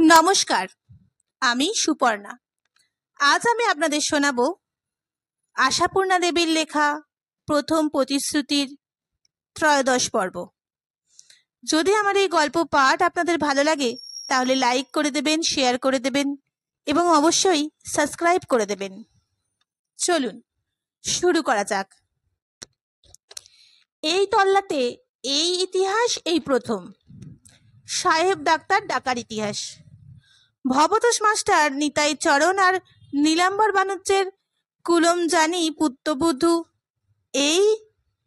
নমস্কার, আমি সুপর্ণা। আজ আমি আপনাদের শোনাবো আশাপূর্ণা দেবীর লেখা প্রথম প্রতিশ্রুতির ত্রয়োদশ পর্ব। যদি আমার এই গল্প পাঠ আপনাদের ভালো লাগে তাহলে লাইক করে দেবেন, শেয়ার করে দেবেন এবং অবশ্যই সাবস্ক্রাইব করে দেবেন। চলুন শুরু করা যাক। এই তল্লাতে এই ইতিহাস এই প্রথম। সাহেব ডাক্তার ডাকার ইতিহাস। ভবতোষ মাস্টার, নিতাই চরণ আর নীলাম্বর বানুজ্যের কুলমজানি পুত্রবধূ, এই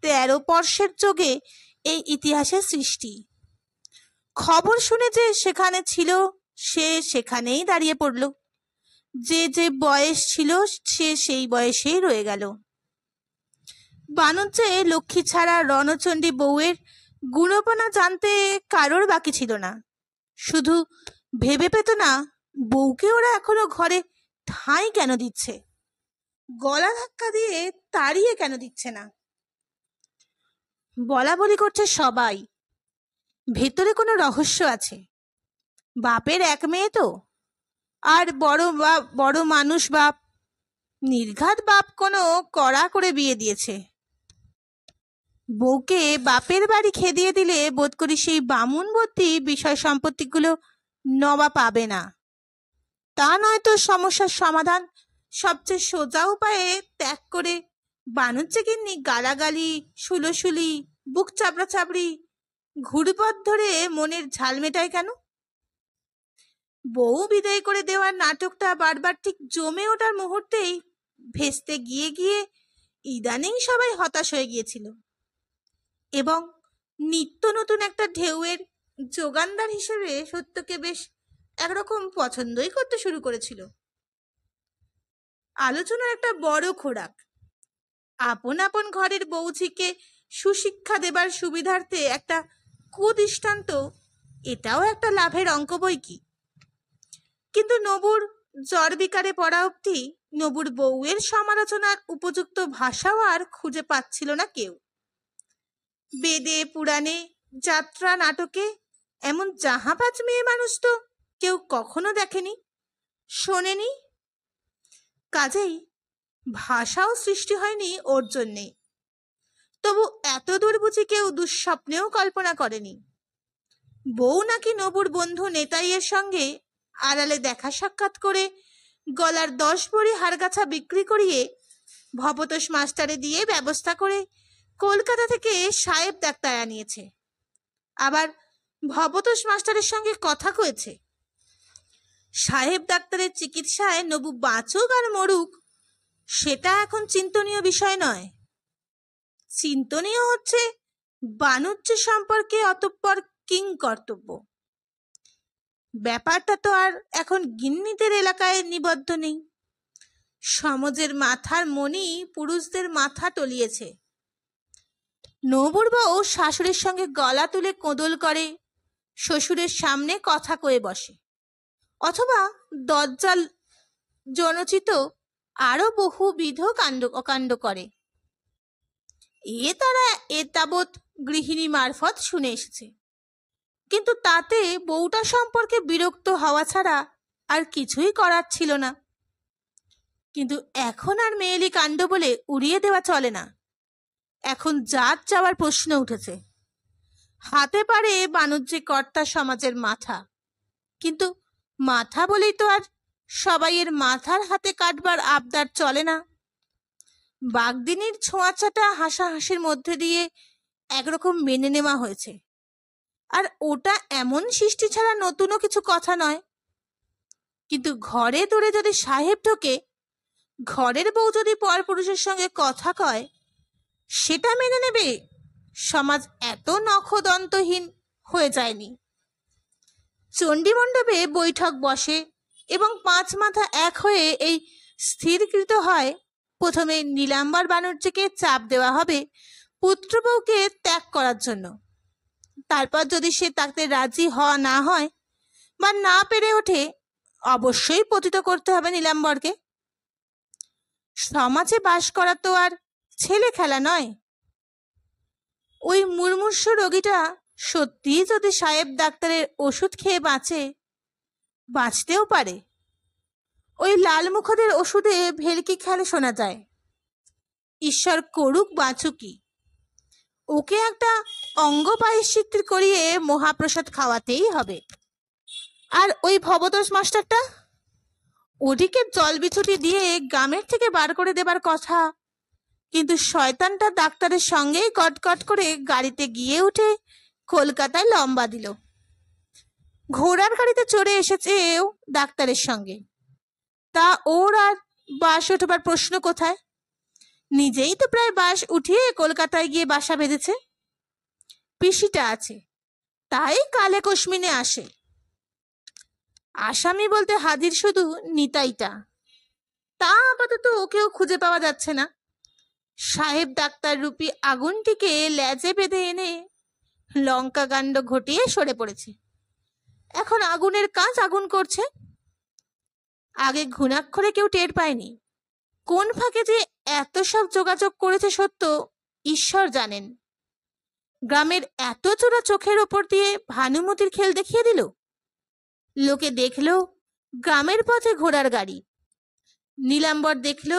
13 বর্ষের যোগে এই ইতিহাসের সৃষ্টি। খবর শুনে যে সেখানে ছিল সে সেখানেই দাঁড়িয়ে পড়ল, যে যে বয়স ছিল সে সেই বয়সেই রয়ে গেল। বানুজ্যে লক্ষ্মী ছাড়া রণচণ্ডী বউয়ের গুণপনা জানতে কারোর বাকি ছিল না। শুধু ভেবে পেত না বউকে ওরা এখনো ঘরে ঠাঁই কেন দিচ্ছে, গলা ধাক্কা দিয়ে তাড়িয়ে কেন দিচ্ছে না। বলা বলি করছে সবাই, ভেতরে কোনো রহস্য আছে। বাপের এক মেয়ে তো, আর বড় মানুষ বাপ, নির্ঘাত বাপ কোনো কড়া করে বিয়ে দিয়েছে। বউকে বাপের বাড়ি খেদিয়ে দিলে বোধ করি সেই বামুনবতী বিষয় সম্পত্তিগুলো নবা পাবে না। তা নয়তো সমস্যার সমাধান সবচেয়ে সোজা উপায়ে ত্যাগ করে বানুজ্যে গিন্নি গালাগালি, সুলোসুলি, বুক চাপড়া চাপড়ি, ঘুরপথ ধরে মনের ঝাল মেটায় কেন? বউ বিদায় করে দেওয়ার নাটকটা বারবার ঠিক জমে ওঠার মুহূর্তেই ভেস্তে গিয়ে গিয়ে ইদানিং সবাই হতাশ হয়ে গিয়েছিল এবং নিত্য নতুন একটা ঢেউয়ের যোগানদার হিসেবে সত্যকে বেশ একরকম পছন্দই করতে শুরু করেছিল। আলোচনার একটা বড় খোরাক আপন আপন ঘরের বউঝিকে সুশিক্ষা দেবার সুবিধার্থে একটা কুদৃষ্টান্ত, এটাও একটা লাভের অঙ্ক বই কি। কিন্তু নবুর জ্বর বিকারে পড়া অবধি নবুর বউয়ের সমালোচনার উপযুক্ত ভাষাও আর খুঁজে পাচ্ছিল না কেউ। বেদে পুরাণে যাত্রা নাটকে এমন জাহাবাজ মেয়ে মানুষ তো কেউ কখনো দেখেনি, শোনেনি। কাজেই ভাষাও সৃষ্টি হয়নি ওর জন্যে। তবু এত দূর বুঝি কেউ দুঃস্বপ্নেও কল্পনা করেনি বউ নাকি নবুর বন্ধু নেতাইয়ের সঙ্গে আড়ালে দেখা সাক্ষাৎ করে গলার 10 ভরি হাড়গাছা বিক্রি করিয়ে ভবতোষ মাস্টারে দিয়ে ব্যবস্থা করে কলকাতা থেকে সাহেব ডাক্তার আনিয়েছে। আবার ভবতোষ মাস্টারের সঙ্গে কথা কয়েছে। সাহেব ডাক্তারের চিকিৎসায় নবু বাঁচুক আর মরুক সেটা এখন চিন্তনীয় বিষয় নয়। চিন্তনীয় হচ্ছে বাণিজ্য সম্পর্কে অতঃপর কিং কর্তব্য। ব্যাপারটা তো আর এখন গিন্নিদের এলাকায় নিবদ্ধ নেই। সমাজের মাথার মণি পুরুষদের মাথা টলিয়েছে। নবুর বউ শাশুড়ির সঙ্গে গলা তুলে কোদল করে, শ্বশুরের সামনে কথা কয়ে বসে, অথবা দজ্জাল জনচিত আরো বহুবিধ কাণ্ড করে। তারা তাবৎ গৃহিণী মারফত শুনে এসেছে। কিন্তু তাতে বউটা সম্পর্কে বিরক্ত হওয়া ছাড়া আর কিছুই করার ছিল না। কিন্তু এখন আর মেয়েলি কাণ্ড বলে উড়িয়ে দেওয়া চলে না। এখন জাত যাওয়ার প্রশ্ন উঠেছে। হাতে পারে বাণিজ্যে কর্তা সমাজের মাথা, কিন্তু মাথা বলেই তো আর সবাইয়ের মাথার হাতে কাটবার আবদার চলে না। বাগদিনীর ছোঁয়াচাটা হাসাহাসির মধ্যে দিয়ে একরকম মেনে নেওয়া হয়েছে, আর ওটা এমন সৃষ্টি ছাড়া নতুনও কিছু কথা নয়। কিন্তু ঘরে দূরে যদি সাহেব ঢোকে, ঘরের বউ যদি পরপুরুষের সঙ্গে কথা কয়, সেটা মেনে নেবে সমাজ এত নখদন্তহীন হয়ে যায়নি। চণ্ডীমণ্ডপে বৈঠক বসে এবং 5 মাথা এক হয়ে এই স্থিরকৃত হয়, প্রথমে নীলাম্বর বানুজ্যকে চাপ দেওয়া হবে পুত্রবউকে ত্যাগ করার জন্য। তারপর যদি সে তাতে রাজি না হয় বা না পেরে ওঠে, অবশ্যই পতিত করতে হবে নীলাম্বরকে। সমাজে বাস করা তো আর ছেলে খেলা নয়। ওই মুমূর্ষু রোগীটা সত্যিই যদি সাহেব ডাক্তারের ওষুধ খেয়ে বাঁচে, বাঁচতেও পারে। ওই লাল মুখদের ওষুধে ভেলকি খেলে শোনা যায়। ঈশ্বর করুক বাঁচুকি, ওকে একটা অঙ্গ প্রায়শ্চিত্ত করিয়ে মহাপ্রসাদ খাওয়াতেই হবে। আর ওই ভবতোষ মাস্টারটা, ওদিকে জল বিছুটি দিয়ে গ্রামের থেকে বার করে দেবার কথা, কিন্তু শয়তানটা ডাক্তারের সঙ্গেই গটগট করে গাড়িতে গিয়ে উঠে কলকাতায় লম্বা দিল। ঘোড়ার গাড়িতে চড়ে এসেছে ও ডাক্তারের সঙ্গে। তা ওর আর বাস উঠবার প্রশ্ন কোথায়? নিজেই তো প্রায় বাস উঠিয়ে কলকাতায় গিয়ে বাসা বেঁধেছে। পিসিটা আছে, তাই কালে কসমিনে আসে। আসামি বলতে হাজির শুধু নিতাইটা, তা আপাতত ওকেও খুঁজে পাওয়া যাচ্ছে না। সাহেব ডাক্তার রূপী আগুনটিকে লেজে বেঁধে এনে লঙ্কা কাণ্ড ঘটিয়ে সরে পড়েছে। এখন আগুনের কাজ আগুন করছে। আগে ঘুণাক্ষরে কেউ টের পায়নি। কোন ফাঁকে যে এত সব যোগাযোগ করেছে সত্য ঈশ্বর জানেন। গ্রামের এত চোরা চোখের ওপর দিয়ে ভানুমতির খেল দেখিয়ে দিল। লোকে দেখলো গ্রামের পথে ঘোড়ার গাড়ি। নীলাম্বর দেখলো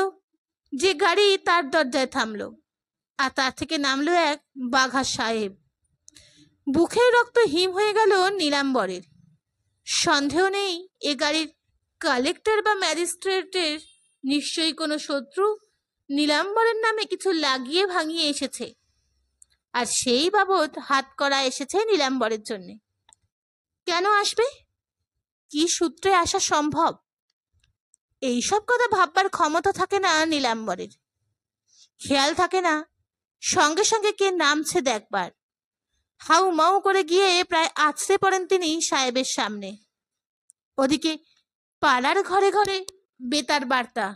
যে গাড়ি তার দরজায় থামলো, আর তার থেকে নামলো এক বাঘা সাহেব। বুকের রক্ত হিম হয়ে গেল নীলাম্বরের। সন্দেহ নেই এ গাড়ির কালেক্টর বা ম্যাজিস্ট্রেটের নিশ্চয়ই কোনো শত্রু নীলাম্বরের নামে কিছু লাগিয়ে ভাঙিয়ে এসেছে, আর সেই বাবদ হাত করা এসেছে নীলাম্বরের জন্য। কেন আসবে? কি সূত্রে আসা সম্ভব? এইসব কথা ভাববার ক্ষমতা থাকে না নীলাম্বরের। খেয়াল থাকে না সঙ্গে সঙ্গে কে নামছে দেখবার। হাউ মাউ করে গিয়ে প্রায় আছড়ে পড়েন তিনি সাহেবের সামনে। ওদিকে পাড়ার ঘরে ঘরে বেতার বার্তা।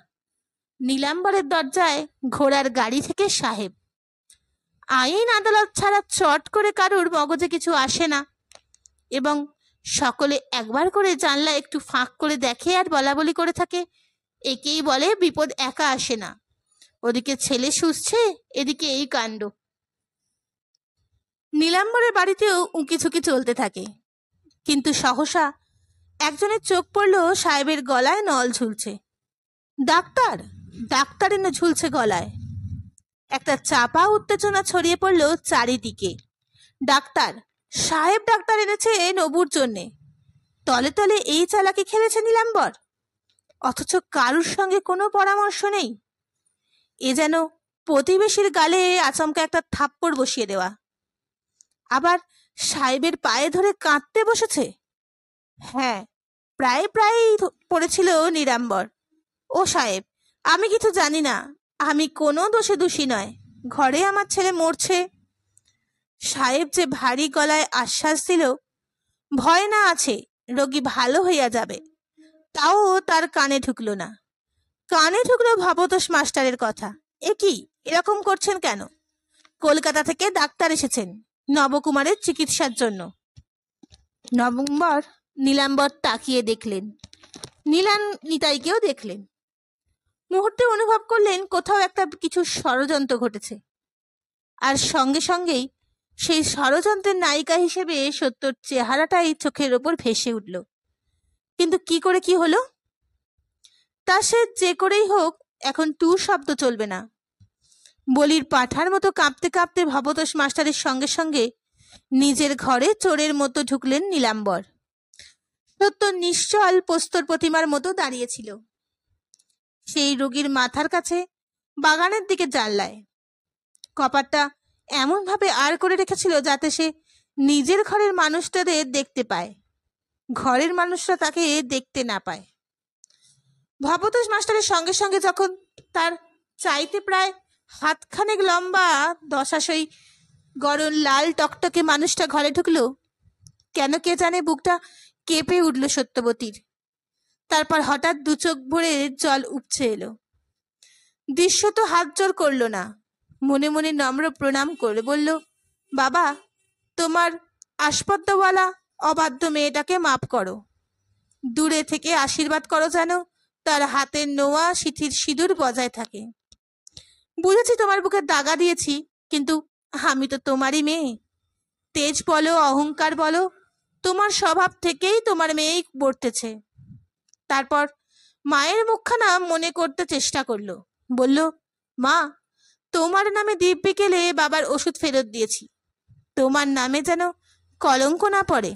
নীলাম্বরের দরজায় ঘোড়ার গাড়ি থেকে সাহেব। আইন আদালত ছাড়া চট করে কারুর মগজে কিছু আসে না, এবং সকলে একবার করে জানলা একটু ফাঁক করে দেখে আর বলা বলি করে থাকে, একেই বলে বিপদ একা আসে না। ওদিকে ছেলে শুষছে, এদিকে এই কাণ্ড। নীলাম্বরের বাড়িতেও উঁকিঝুঁকি চলতে থাকে, কিন্তু সহসা একজনের চোখ পড়ল সাহেবের গলায় নল ঝুলছে। ডাক্তার, ডাক্তার এনে ঝুলছে গলায়। একটা চাপা উত্তেজনা ছড়িয়ে পড়ল চারিদিকে। ডাক্তার, সাহেব ডাক্তার এনেছে নবুর জন্যে। তলে তলে এই চালাকি খেলেছে নীলাম্বর, অথচ কারুর সঙ্গে কোনো পরামর্শ নেই। এ যেন প্রতিবেশীর গালে আচমকা একটা থাপ্পড় বসিয়ে দেওয়া। আবার সাহেবের পায়ে ধরে কাঁদতে বসেছে। হ্যাঁ, প্রায় প্রায় পড়েছিল নীলাম্বর। ও সাহেব, আমি কিছু জানি না, আমি কোনো দোষে দোষী নয়, ঘরে আমার ছেলে মরছে। সাহেব যে ভারী গলায় আশ্বাস দিল, ভয় না আছে, রোগী ভালো হইয়া যাবে, তাও তার কানে ঢুকলো না। কানে ঢুকলো ভবতোষ মাস্টারের কথা। এ কি, এরকম করছেন কেন? কলকাতা থেকে ডাক্তার এসেছেন নবকুমারের চিকিৎসার জন্য। নীলাম্বর তাকিয়ে দেখলেন, নিতাইকেও দেখলেন। মুহূর্তে অনুভব করলেন কোথাও একটা কিছু ষড়যন্ত্র ঘটেছে, আর সঙ্গে সঙ্গেই সেই ষড়যন্ত্রের নায়িকা হিসেবে সত্যর চেহারাটাই চোখের ওপর ভেসে উঠল। কিন্তু কি করে কি হলো? তা সে যে করেই হোক, এখন টু শব্দ চলবে না। বলির পাঠার মতো কাঁপতে কাঁপতে ভবতোষ মাস্টারের সঙ্গে সঙ্গে নিজের ঘরে চোরের মতো ঢুকলেন নীলাম্বর। সত্য নিশ্চল প্রস্তর প্রতিমার মতো দাঁড়িয়েছিল সেই রোগীর মাথার কাছে, বাগানের দিকে জানলায়। কপারটা এমন ভাবে আর করে রেখেছিল যাতে সে নিজের ঘরের মানুষটাদের দেখতে পায়, ঘরের মানুষরা তাকে দেখতে না পায়। ভবতোষ মাস্টারের সঙ্গে সঙ্গে যখন তার চাইতে প্রায় হাতখানেক লম্বা দশাশই গরম লাল টকটকে মানুষটা ঘরে ঢুকলো, কেন কে জানে বুকটা কেঁপে উঠল সত্যবতীর। তারপর হঠাৎ দু চোখ ভরে জল উপচে এলো। দৃশ্য তো হাত জোর করল না, মনে মনে নম্র প্রণাম করে বলল, বাবা, তোমার আসপদ্দওয়ালা অবাধ্য মেয়েটাকে মাফ করো। দূরে থেকে আশীর্বাদ করো যেন তার হাতের নোয়া সিঁথির সিঁদুর বজায় থাকে। বুঝেছি তোমার বুকে দাগা দিয়েছি, কিন্তু আমি তো তোমারই মেয়ে। তেজ বলো, অহংকার বলো, তোমার স্বভাব থেকেই তোমার মেয়েই বর্তেছে। তারপর মায়ের মুখখানা মনে করতে চেষ্টা করলো। বলল, মা, তোমার নামে দিব্যি গেলে বাবার ওষুধ ফেরত দিয়েছি, তোমার নামে যেন কলঙ্ক না পড়ে।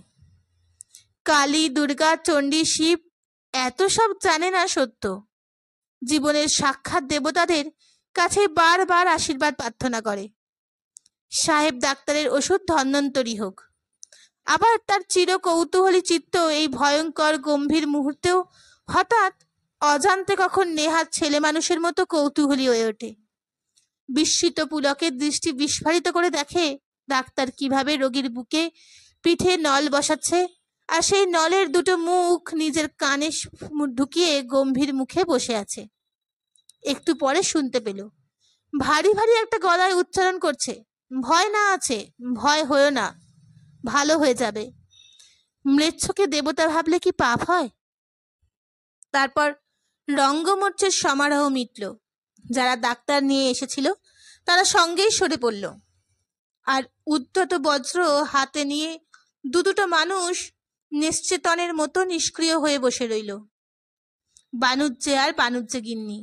কালী, দুর্গা, চণ্ডী, শিব এত সব জানে না সত্য। জীবনের সাক্ষাৎ দেবতাদের কাছে বারবার আশীর্বাদ প্রার্থনা করে, সাহেব ডাক্তারের ওষুধ ধন্বন্তরী হোক। আবার তার চির কৌতূহলী চিত্ত এই ভয়ঙ্কর গম্ভীর মুহূর্তেও হঠাৎ অজান্তে কখন নেহাত ছেলে মানুষের মতো কৌতূহলী হয়ে ওঠে। বিস্মিত পুলকের দৃষ্টি বিস্ফারিত করে দেখে ডাক্তার কিভাবে রোগীর বুকে পিঠে নল বসাচ্ছে, আর সেই নলের দুটো মুখ নিজের কানে ঢুকিয়ে গম্ভীর মুখে বসে আছে। একটু পরে শুনতে পেল ভারী ভারী একটা গলায় উচ্চারণ করছে, ভয় না আছে, ভয় হয়েও না, ভালো হয়ে যাবে। ম্লেচ্ছকে দেবতা ভাবলে কি পাপ হয়? তারপর রঙ্গমঞ্চের সমারোহ মিটল। যারা ডাক্তার নিয়ে এসেছিল তারা সঙ্গেই সরে পড়ল, আর উদ্ধত বজ্র হাতে নিয়ে দুটো মানুষ নিশ্চেতনের মতো নিষ্ক্রিয় হয়ে বসে রইল। বানুজ্জে আর বানুজ্জে গিন্নি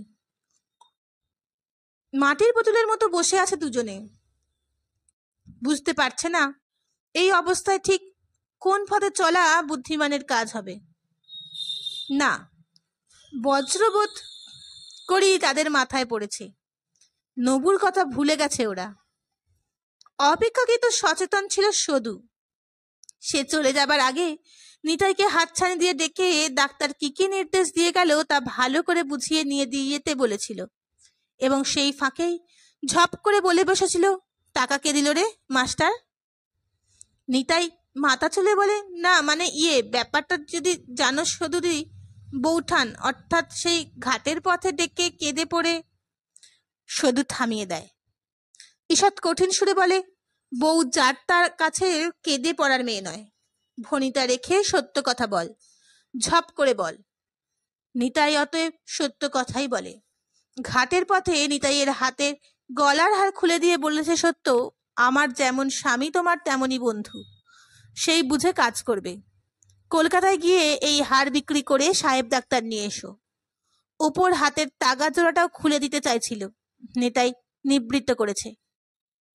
মাটির পুতুলের মতো বসে আছে দুজনে। বুঝতে পারছে না এই অবস্থায় ঠিক কোন পথে চলা বুদ্ধিমানের কাজ হবে। না, বজ্রবোধ করি তাদের মাথায় পড়েছে, নবুর কথা ভুলে গেছে ওরা। অপেক্ষাকৃত সচেতন ছিল সদু। সে চলে যাবার আগে নিতাইকে হাতছানি দিয়ে ডেকে ডাক্তার কি কি নির্দেশ দিয়ে গেল তা ভালো করে বুঝিয়ে নিয়ে দিয়েতে বলেছিল, এবং সেই ফাঁকেই ঝপ করে বলে বসেছিল, টাকা কে দিল রে মাস্টার? নিতাই মাথা চুলে বলে, না মানে ব্যাপারটা যদি জানো সদুদি, বৌঠান অর্থাৎ সেই ঘাটের পথে ডেকে কেঁদে পড়ে। সদু থামিয়ে দেয়। ঈষৎ কঠিন সুরে বলে, বউ যার তার কাছে কেঁদে পড়ার মেয়ে নয়, ভনিতা রেখে সত্য কথা বল, ঝপ করে বল। নিতাই অতএব সত্য কথাই বলে। ঘাটের পথে নিতাইয়ের হাতের গলার হার খুলে দিয়ে বলেছে সত্য, আমার যেমন স্বামী তোমার তেমনই বন্ধু, সেই বুঝে কাজ করবে। কলকাতায় গিয়ে এই হার বিক্রি করে সাহেব ডাক্তার নিয়ে এসো। উপর হাতের তাগা জোড়াটাও খুলে দিতে চাইছিল, নিতাই নিবৃত্ত করেছে।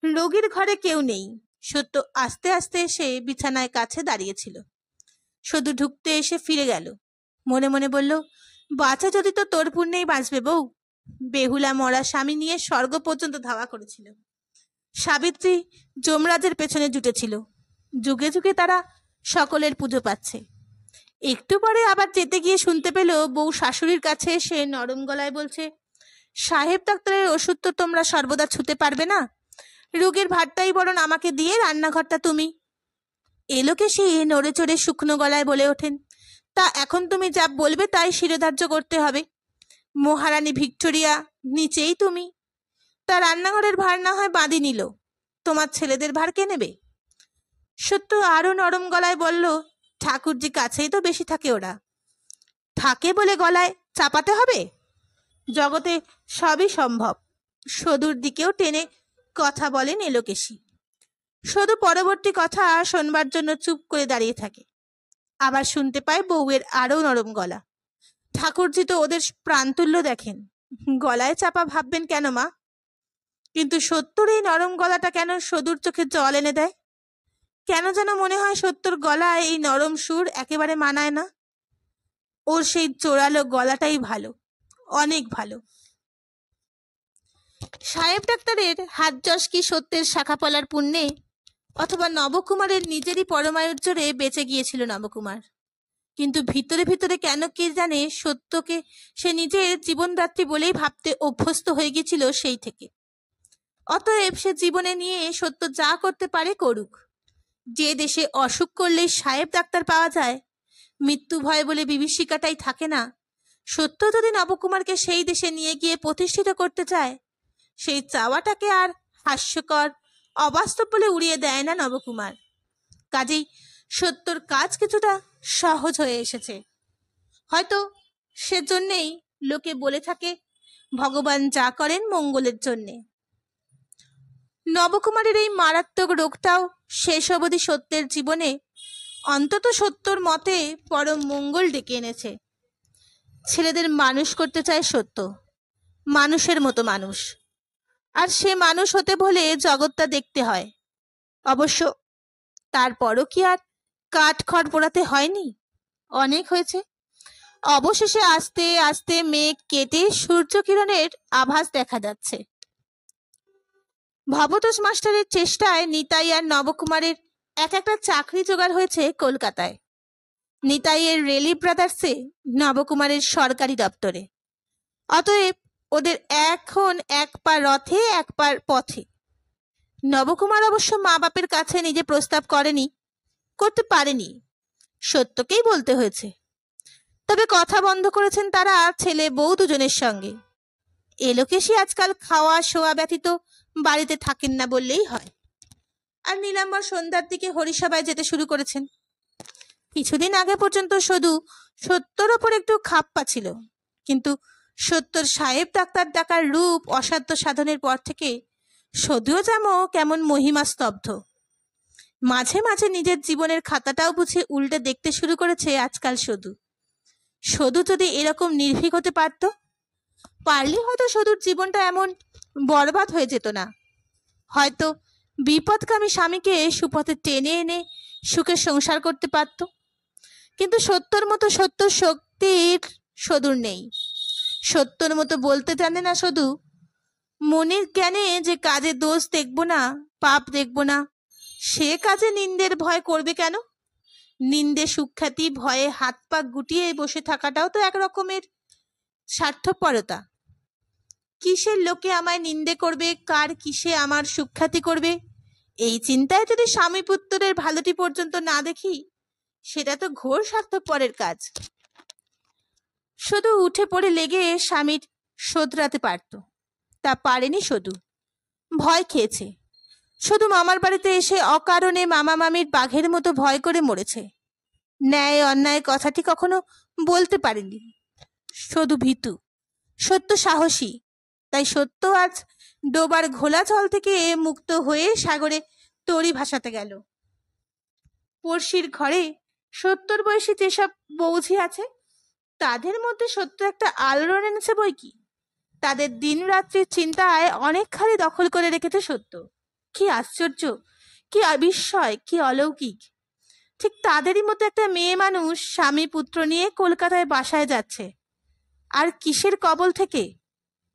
রোগীর ঘরে কেউ নেই। সত্য আস্তে আস্তে এসে বিছানায় কাছে দাঁড়িয়েছিল। শুধু ঢুকতে এসে ফিরে গেল। মনে মনে বলল, বাঁচা যদি তো তোর পুণ্যেই বাঁচবে বউ। বেহুলা মরা স্বামী নিয়ে স্বর্গ পর্যন্ত ধাওয়া করেছিল। সাবিত্রী যমরাজের পেছনে জুটেছিল। যুগে যুগে তারা সকলের পুজো পাচ্ছে। একটু পরে আবার যেতে গিয়ে শুনতে পেল বউ শাশুড়ির কাছে এসে নরম গলায় বলছে, সাহেব ডাক্তারের ওষুধ তো তোমরা সর্বদা ছুতে পারবে না, রোগীর ভাতটাই বরং আমাকে দিয়ে রান্নাঘরটা তুমি। এলোকেশী নড়ে চড়ে শুকনো গলায় বলে ওঠেন, তা এখন তুমি যা বলবে তাই শিরোধার্য করতে হবে। মহারানী ভিক্টোরিয়া নিচেই তুমি, তা রান্নাঘরের ভার না হয় বাঁধি নিল, তোমার ছেলেদের ভার কে নেবে? সত্য আরো নরম গলায় বলল, ঠাকুরজি কাছেই তো বেশি থাকে, ওরা থাকে বলে গলায় চাপাতে হবে? জগতে সবই সম্ভব। সদুর দিকেও টেনে কথা বলেন এলোকেশী। সদু পরবর্তী কথা শোনবার জন্য চুপ করে দাঁড়িয়ে থাকে। আবার শুনতে পায় বউয়ের আরো নরম গলা, ঠাকুরজি তো ওদের প্রাণতুল্য দেখেন, গলায় চাপা ভাববেন কেন মা? কিন্তু সত্যর এই নরম গলাটা কেন সদুর চোখে জল এনে দেয়? কেন যেন মনে হয় সত্যর গলায় এই নরম সুর একেবারে মানায় না। ওর সেই জোরালো গলাটাই ভালো, অনেক ভালো। সাহেব ডাক্তারের হাত যশ কি সত্যের শাখাপলার পুণ্যে, অথবা নবকুমারের নিজেরই পরমায়ুর জোরে বেঁচে গিয়েছিল নবকুমার। কিন্তু ভিতরে ভিতরে কেন কে জানে সত্যকে সে নিজের জীবনদাত্রী বলেই ভাবতে অভ্যস্ত হয়ে গিয়েছিল সেই থেকে। অতএব সে জীবনে নিয়ে সত্য যা করতে পারে করুক। যে দেশে অসুখ করলেই সাহেব ডাক্তার পাওয়া যায়, মৃত্যু ভয় বলে বিভীষিকাটাই থাকে না, সত্য যদি নবকুমারকে সেই দেশে নিয়ে গিয়ে প্রতিষ্ঠিত করতে চায়, সেই চাওয়াটাকে আর হাস্যকর অবাস্তব বলে উড়িয়ে দেয় না নবকুমার। কাজেই সত্যর কাজ কিছুটা সহজ হয়ে এসেছে। হয়তো সেজন্যেই লোকে বলে থাকে, ভগবান যা করেন মঙ্গলের জন্যে। নবকুমারের এই মারাত্মক রোগটাও শেষ অবধি সত্যের জীবনে অন্তত সত্যর মতে পরম মঙ্গল ডেকে এনেছে। ছেলেদের মানুষ করতে চায় সত্য, মানুষের মতো মানুষ। আর সে মানুষ হতে বলে জগৎটা দেখতে হয়। অবশ্য তারপরও কি আর কাঠ খড় পোড়াতে হয়নি? অনেক হয়েছে। অবশেষে আস্তে আস্তে মেঘ কেটে সূর্যকিরণের আভাস দেখা যাচ্ছে। ভবতোষ মাস্টারের চেষ্টায় নিতাই আর নবকুমারের এক একটা চাকরি জোগাড় হয়েছে কলকাতায়। নিতাইয়ের রেলি ব্রাদার্সে, নবকুমারের সরকারি দপ্তরে। অতএব ওদের এখন এক পা রথে এক পা পথে। নবকুমার অবশ্য মা বাপের কাছে নিজে প্রস্তাব করতে পারেনি, সত্যকেই বলতে হয়েছে। তবে কথা বন্ধ করেছেন তারা ছেলে বউ দুজনের সঙ্গে। এলোকেশী আজকাল খাওয়া শোয়া ব্যতীত বাড়িতে থাকেন না বললেই হয়। আর নীলাম্বর সন্ধ্যার দিকে হরিসভায় যেতে শুরু করেছেন। কিছুদিন আগে পর্যন্ত শুধু সত্যর ওপর একটু খাপ্পা ছিল, কিন্তু সত্যর সাহেব ডাক্তার ডাকার রূপ অসাধ্য সাধনের পর থেকে সদুও কেমন মহিমা স্তব্ধ। মাঝে মাঝে নিজের জীবনের খাতাটাও বুঝে উল্টে দেখতে শুরু করেছে আজকাল সদু যদি এরকম নির্ভীক হতে পারলে হয়তো সদুর জীবনটা এমন বরবাদ হয়ে যেত না। হয়তো বিপদকামী স্বামীকে সুপথে টেনে এনে সুখে সংসার করতে পারত। কিন্তু সত্যর মতো সত্য শক্তির সদুর নেই। সত্যর মতো বলতে জানে না সদু। মনের জ্ঞানে যে কাজে দোষ দেখব না, পাপ দেখব না, সে কাজে নিন্দের ভয় করবে কেন? নিন্দে সুখ্যাতি ভয়ে হাত পা গুটিয়ে বসে থাকাটাও তো এক রকমের স্বার্থপরতা। কিসের লোকে আমায় নিন্দে করবে, কার কিসে আমার সুখ্যাতি করবে, এই চিন্তায় যদি স্বামী পুত্রের ভালোটি পর্যন্ত না দেখি, সেটা তো ঘোর স্বার্থপরের কাজ। শুধু উঠে পড়ে লেগে স্বামীর শোধরাতে পারত, তা পারেনি সদু। ভয় খেয়েছে। শুধু মামার বাড়িতে এসে অকারণে মামা মামির বাঘের মতো ভয় করে মরেছে। ন্যায় অন্যায় কথাটি কখনো বলতে পারেনি। শুধু ভীতু, সত্য সাহসী। তাই সত্য আজ ডোবার ঘোলা জল থেকে মুক্ত হয়ে সাগরে তরি ভাসাতে গেল। পড়শির ঘরে সত্তর বয়সী যেসব বৌঝি আছে, তাদের মধ্যে সত্য একটা আলোড়ন এনেছে বই কি। তাদের দিন রাত্রির চিন্তায় অনেকখানি দখল করে রেখেছে সত্য। কি আশ্চর্য, কি অবিস্ময়, কি অলৌকিক! ঠিক তাদেরই মতো একটা মেয়ে মানুষ স্বামী পুত্র নিয়ে কলকাতায় বাসায় যাচ্ছে। আর কিসের কবল থেকে?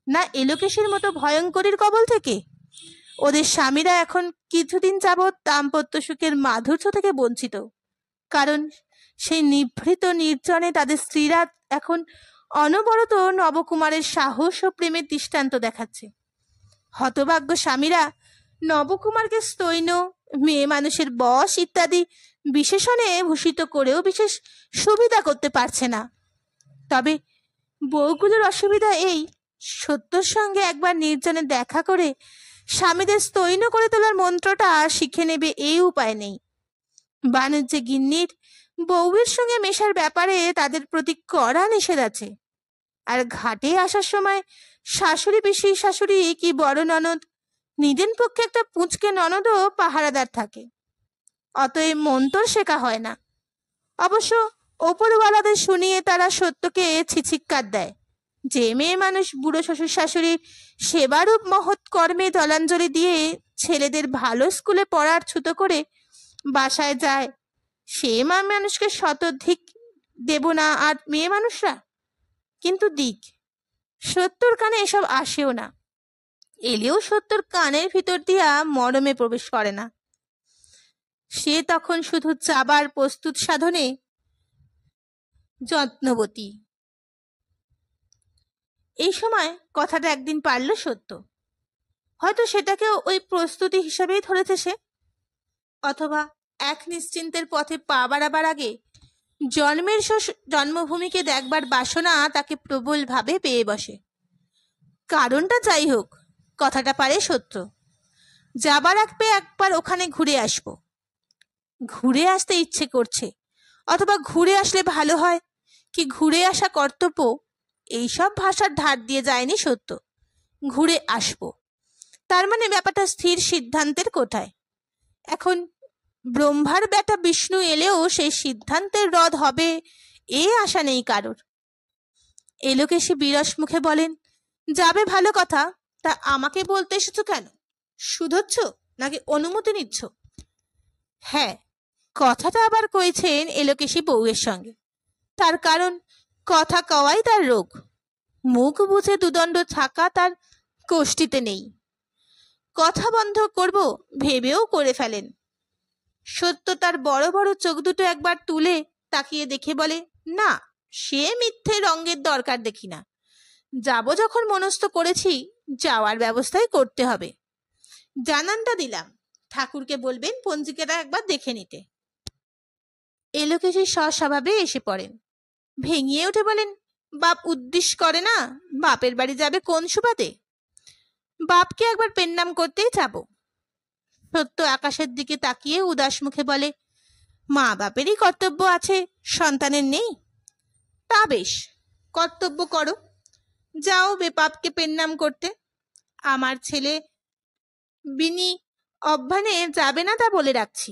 না এলোকেশের মতো ভয়ঙ্করীর কবল থেকে। ওদের স্বামীরা এখন কিছুদিন যাবৎ দাম্পত্য সুখের মাধুর্য থেকে বঞ্চিত। কারণ সেই নিভৃত নির্জনে তাদের স্ত্রীরা এখন অনবরত নবকুমারের সাহস ও প্রেমের দৃষ্টান্ত দেখাচ্ছে। হতভাগ্য স্বামীরা নবকুমারকে স্তৈন, মেয়ে মানুষের বশ ইত্যাদি বিশেষণে ভূষিত করেও বিশেষ সুবিধা করতে পারছে না। তবে বউগুলোর অসুবিধা এই, সত্যর সঙ্গে একবার নির্জনে দেখা করে স্বামীদের স্তৈন করে তোলার মন্ত্রটা শিখে নেবে এই উপায় নেই। বাণিজ্যে গিন্নির বউয়ের সঙ্গে মেশার ব্যাপারে তাদের প্রতি কড়া নিষেধ আছে। আর ঘাটে আসার সময় শাশুড়ি পিসি শাশুড়ি কি বড় ননদ, নিজের পক্ষে একটা পুঁচকে ননদও পাহারাদার থাকে। অতএব মন্তর শেখা হয় না। অবশ্য ওপরওয়ালাদের শুনিয়ে তারা সত্যকে ছিছিক্কার দেয় যে মেয়ে মানুষ বুড়ো শ্বশুর শাশুড়ির সেবারূপ মহৎ কর্মে জলাঞ্জলি দিয়ে ছেলেদের ভালো স্কুলে পড়ার ছুতো করে বাসায় যায়, সে মা মানুষকে শতধিক দেব না আর মেয়ে মানুষরা। কিন্তু দিক সত্যর কানে এসব আসেও না, এলেও সত্যর কানের ভিতর দিয়া মরমে প্রবেশ করে না। সে তখন শুধু চাবার প্রস্তুত সাধনে যত্নবতী। এই সময় কথাটা একদিন পারল সত্য। হয়তো সেটাকেও ওই প্রস্তুতি হিসাবেই ধরেছে সে, অথবা এক নিশ্চিন্তের পথে পা বাড়াবার আগে জন্মের জন্মভূমিকে দেখবার বাসনা তাকে প্রবলভাবে পেয়ে বসে। কারণটা যাই হোক, কথাটা পারে সত্য। যাবার আগে একবার ওখানে ঘুরে আসব। ঘুরে আসতে ইচ্ছে করছে, অথবা ঘুরে আসলে ভালো হয়, কি ঘুরে আসা কর্তব্য, এইসব ভাষার ধার দিয়ে যায়নি সত্য। ঘুরে আসব, তার মানে ব্যাপারটা স্থির সিদ্ধান্তের কোঠায়। এখন ব্রহ্মার বেটা বিষ্ণু এলেও সেই সিদ্ধান্তের রদ হবে এ আশা নেই কারোর। এলোকেশী বিরস মুখে বলেন, যাবে ভালো কথা, তা আমাকে বলতে এসেছো কেন? শুধোচ্ছ নাকি অনুমতি নিচ্ছ? হ্যাঁ, কথাটা আবার কইছেন এলোকেশী বউয়ের সঙ্গে। তার কারণ কথা কওয়াই তার রোগ। মুখ বুঝে দুদণ্ড থাকা তার কোষ্ঠীতে নেই। কথা বন্ধ করব ভেবেও করে ফেলেন। সত্য তার বড় বড় চোখ দুটো একবার তুলে তাকিয়ে দেখে বলে, না, সে মিথ্যে রঙের দরকার দেখি না। যাব যখন মনস্থ করেছি, যাওয়ার ব্যবস্থাই করতে হবে। জানানটা দিলাম, ঠাকুরকে বলবেন পঞ্জিকাটা একবার দেখে নিতে। এলোকেশী স্বস্বভাবে এসে পড়েন, ভেঙিয়ে উঠে বলেন, বাপ উদ্দেশ্য করে না বাপের বাড়ি যাবে কোন সুবাদে? বাপকে একবার পেন্নাম করতেই যাব। সত্য আকাশের দিকে তাকিয়ে উদাস মুখে বলে, মা বাপেরই কর্তব্য আছে, সন্তানের নেই? তা বেশ, কর্তব্য করো, যাও বেপাপকে পেন্নাম করতে। আমার ছেলে বিনি অভ্যানে যাবে না, তা বলে রাখছি।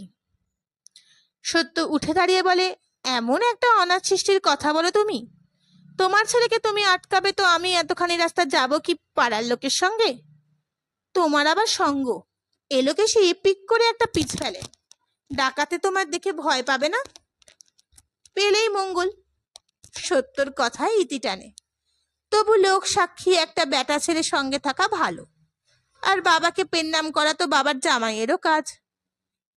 সত্য উঠে দাঁড়িয়ে বলে, এমন একটা অনাথ সৃষ্টির কথা বলো তুমি? তোমার ছেলেকে তুমি আটকাবে তো আমি এতখানি রাস্তা যাব কি পাড়ার লোকের সঙ্গে? তোমার আবার সঙ্গ। এলোকেশী পিক করে একটা পিছ ফেলে, ডাকাতে তোমার দেখে ভয় পাবে না? পেলেই মঙ্গল। সত্যর কথায় ইতি টানে, তবু লোক সাক্ষী একটা বেটা ছেলের সঙ্গে থাকা ভালো। আর বাবাকে পেন্নাম করা তো বাবার জামাইয়েরও কাজ।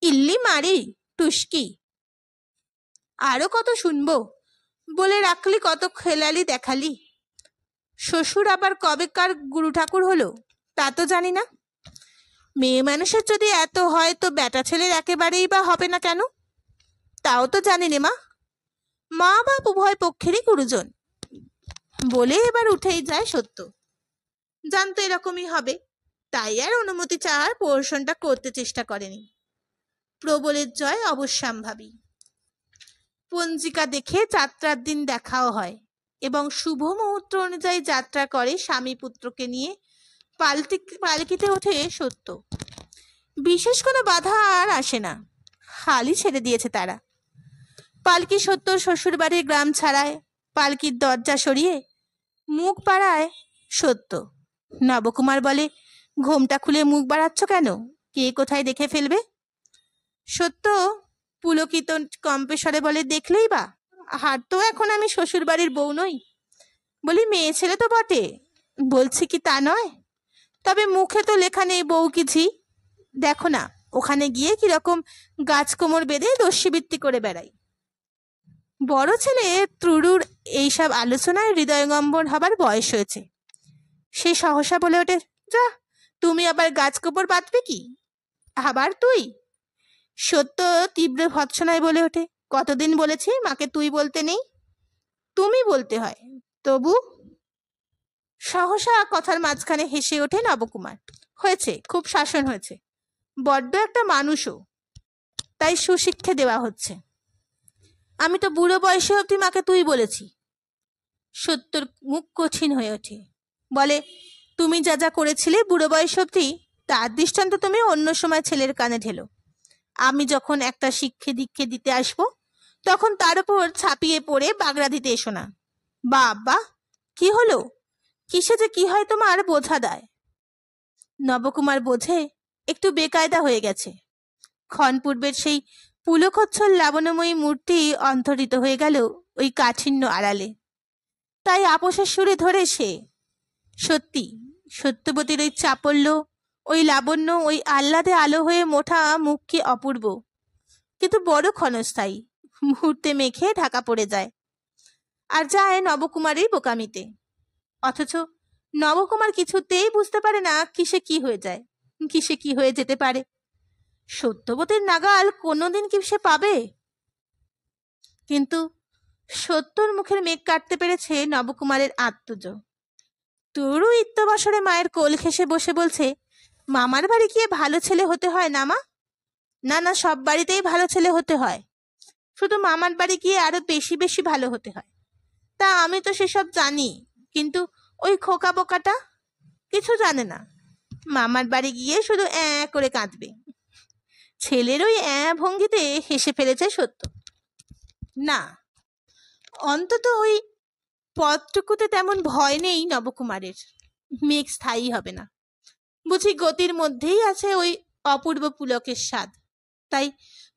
ইল্লি মারি টুস্কি, আরো কত শুনবো, বলে রাখলি কত খেলালি দেখালি। শ্বশুর আবার কবেকার গুরু ঠাকুর হলো তা তো জানি না। মেয়ে মানুষের যদি এত হয় তো বেটা ছেলের একেবারেই বা হবে না কেন? তাও তো জানি নে মা। মা বাপ উভয় পক্ষেরই গুরুজন। বলে এবার উঠেই যায় সত্য। জানতো এরকমই হবে, তাই আর অনুমতি চাওয়ার পোর্শনটা করতে চেষ্টা করেনি। প্রবলের জয় অবশ্যম্ভাবী। পঞ্জিকা দেখে যাত্রার দিন দেখাও হয় এবং শুভ মুহূর্ত অনুযায়ী যাত্রা করে স্বামী পুত্রকে নিয়ে। পালকিতে ওঠে সত্য। বিশেষ কোনো বাধা আর আসে না, হালই ছেড়ে দিয়েছে তারা। পালকি সত্যর শ্বশুর বাড়ির গ্রাম ছাড়ায়, পালকির দরজা সরিয়ে মুখ বাড়ায় সত্য। নবকুমার বলে, ঘোমটা খুলে মুখ বাড়াচ্ছ কেন? কে কোথায় দেখে ফেলবে? সত্য পুলকিত কম্পেশ্বরে বলে, দেখলেই বা, আর তো এখন আমি শ্বশুর বাড়ির বউ নই। বলি, মেয়ে ছেলে তো বটে, বলছি কি তা নয়, তবে মুখে তো লেখা নেই বউ কি ঝি। দেখো না ওখানে গিয়ে কিরকম গাছ কোমর বেঁধে দস্যিবৃত্তি করে বেড়াই। বড় ছেলে ত্রুরুর এইসব আলোচনায় হৃদয়ঙ্গম্বর হবার বয়স হয়েছে। সে সহসা বলে ওঠে, যা, তুমি আবার গাছ কোমর বাঁধবে কি? আবার তুই? সত্য তীব্র ভৎসনায় বলে ওঠে, কতদিন বলেছি মাকে তুই বলতে নেই, তুমি বলতে হয়। তবু সহসা কথার মাঝখানে হেসে ওঠে নবকুমার। হয়েছে, খুব শাসন হয়েছে, বড্ড একটা মানুষও, তাই সুশিক্ষা দেওয়া হচ্ছে। আমি তো বুড়ো বয়সে অবধি মাকে তুই বলেছি। সত্যর মুখ কঠিন হয়ে ওঠে, বলে, তুমি যা যা করেছিলে বুড়ো বয়স অবধি, তার দৃষ্টান্ত তুমি অন্য সময় ছেলের কানে ঢেলো। আমি যখন একটা শিক্ষে দীক্ষে দিতে আসবো, তখন তার উপর ছাপিয়ে পড়ে বাগড়া দিতে এসো না। বাবা, কি হলো? কিসে যে কি হয় তোমার বোঝা দেয়। নবকুমার বোঝে একটু বেকায়দা হয়ে গেছে। ক্ষণ পূর্বের সেই পুলকচ্ছল লাবণ্যময়ী মূর্তি অন্তরিত হয়ে গেল ওই কাঠিন্য আড়ালে। তাই আপোষের সুরে ধরে সে, সত্যি সত্যবতীর ওই চাপল্য, ওই লাবণ্য, ওই আহ্লাদে আলো হয়ে মোটা মুখ কি অপূর্ব, কিন্তু বড় ক্ষণস্থায়ী, মুহূর্তে মেখে ঢাকা পড়ে যায়। আর যায় নবকুমারের বোকামিতে। অথচ নবকুমার কিছুতেই বুঝতে পারে না কিসে কি হয়ে যায়, কিসে কি হয়ে যেতে পারে। সত্যবতীর নাগাল কোনোদিন কি সে পাবে? কিন্তু সত্যর মুখের মেঘ কাটতে পেরেছে নবকুমারের আত্মজ। তরু ইত্যবসরে মায়ের কোল ঘেঁষে বসে বলছে, মামার বাড়ি গিয়ে ভালো ছেলে হতে হয় না মা? না না, সব বাড়িতেই ভালো ছেলে হতে হয়, শুধু মামার বাড়ি গিয়ে আরো বেশি বেশি ভালো হতে হয়। তা আমি তো সেসব জানি, কিন্তু ওই খোকা বোকাটা কিছু জানে না, মামার বাড়ি গিয়ে শুধু করে কাঁদবে। ছেলের ওই ভঙ্গিতে হেসে ফেলেছে সত্য। না, অন্তত ওই পথটুকুতে তেমন ভয় নেই নবকুমারের। মেঘ স্থায়ী হবে না বুঝি, গতির মধ্যেই আছে ওই অপূর্ব পুলকের স্বাদ। তাই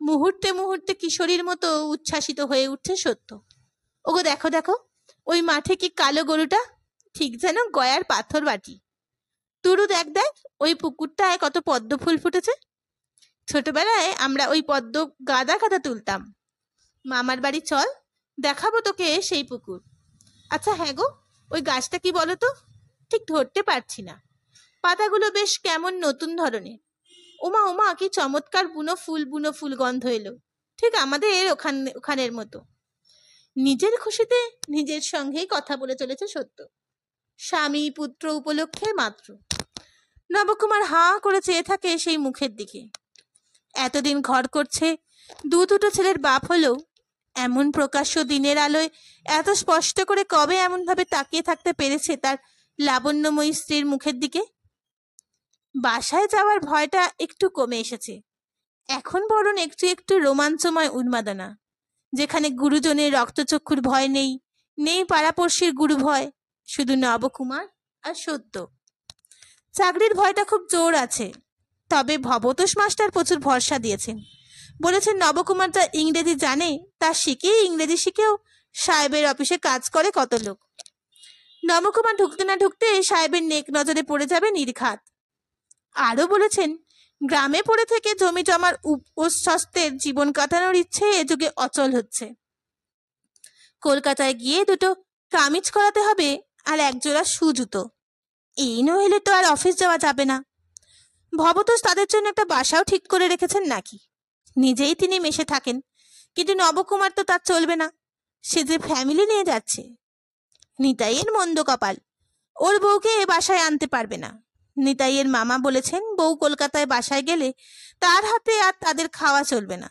মুহূর্তে মুহূর্তে কিশোরীর মতো উচ্ছ্বাসিত হয়ে উঠছে সত্য। ওগো দেখো দেখো, ওই মাঠে কি কালো গরুটা, ঠিক যেন গয়ার পাথর বাটি। তুরু দেখ দেখ, ওই পুকুরটায় কত পদ্ম ফুল ফুটেছে। ছোটবেলায় আমরা ওই পদ্ম গাদা গাদা তুলতাম। মামার বাড়ি চল, দেখাবো তোকে সেই পুকুর। আচ্ছা হ্যাঁ গো, ওই গাছটা কি বলো তো? ঠিক ধরতে পারছি না, পাতাগুলো বেশ কেমন নতুন ধরনের। ওমা ওমা, কি চমৎকার বুনো ফুল গন্ধ এলো, ঠিক আমাদের ওখানের মতো। নিজের খুশিতে নিজের সঙ্গেই কথা বলে চলেছে সত্য, স্বামী পুত্র উপলক্ষে মাত্র। নবকুমার হাঁ করে চেয়ে থাকে সেই মুখের দিকে। এতদিন ঘর করছে, দুটো ছেলের বাপ হলেও এমন প্রকাশ্য দিনের আলোয় এত স্পষ্ট করে কবে এমনভাবে তাকিয়ে থাকতে পেরেছে তার লাবণ্যময়ী স্ত্রীর মুখের দিকে। বাসায় যাওয়ার ভয়টা একটু কমে এসেছে, এখন বরং একটু একটু রোমাঞ্চময় উন্মাদনা, যেখানে গুরুজনের রক্তচক্ষুর ভয় নেই, নেই পাড়াপড়শির গুরু ভয়, শুধু নবকুমার আর সত্য। চাকরির ভয়টা খুব জোর আছে, তবে ভবতোষ মাস্টার প্রচুর ভরসা দিয়েছেন। বলেছেন নবকুমার যা ইংরেজি জানে তা শিখেই ইংরেজি শিখেও সাহেবের অফিসে কাজ করে কত লোক। নবকুমার ঢুকতে না ঢুকতে সাহেবের নেক নজরে পড়ে যাবে নির্ঘাত। আরো বলেছেন গ্রামে পড়ে থেকে জমি জমার উপস্বস্তের জীবন কাটানোর ইচ্ছে এ যুগে অচল হচ্ছে। কলকাতায় গিয়ে দুটো কামিজ করাতে হবে আর একজোড়া সুজুতো, এই নইলে তো আর অফিস যাওয়া যাবে না। ভবতোষ তাদের জন্য একটা বাসাও ঠিক করে রেখেছেন নাকি। নিজেই তিনি মেশে থাকেন, কিন্তু নবকুমার তো তার চলবে না, সে যে ফ্যামিলি নিয়ে যাচ্ছে। নিতাইয়ের মন্দ কপাল, ওর বউকে এ বাসায় আনতে পারবে না। নিতাইয়ের মামা বলেছেন বউ কলকাতায় বাসায় গেলে তার হাতে আর তাদের খাওয়া চলবে না।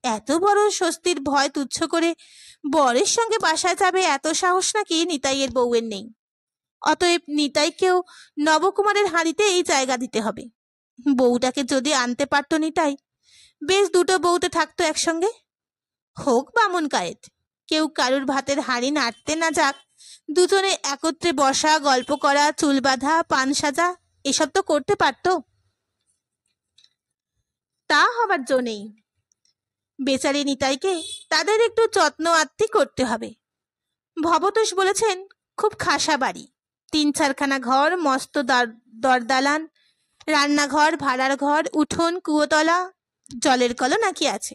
এত বড় স্বস্তির ভয় তুচ্ছ করে বরের সঙ্গে বাসায় যাবে এত সাহস নাকি নিতাইয়ের বউয়ের নেই। অতএব নিতাইকেও নবকুমারের হাঁড়িতে এই জায়গা দিতে হবে। বউটাকে যদি আনতে পারত নিতাই, বেশ দুটো বউতে থাকতো একসঙ্গে। হোক বামুন কায়েত, কেউ কারুর ভাতের হাঁড়ি নাড়তে না যাক, দুজনে একত্রে বসা, গল্প করা, চুল বাঁধা, পান সাজা, এসব তো করতে পারত। তা হবার জো নেই। বেচারি নিতাইকে তাদের একটু যত্ন আত্তি করতে হবে। ভবতোষ বলেছেন খুব খাসা বাড়ি, 3-4খানা ঘর, মস্ত দরদালান, রান্নাঘর, ভাড়ার ঘর, উঠোন, কুয়োতলা, জলের কলও নাকি আছে।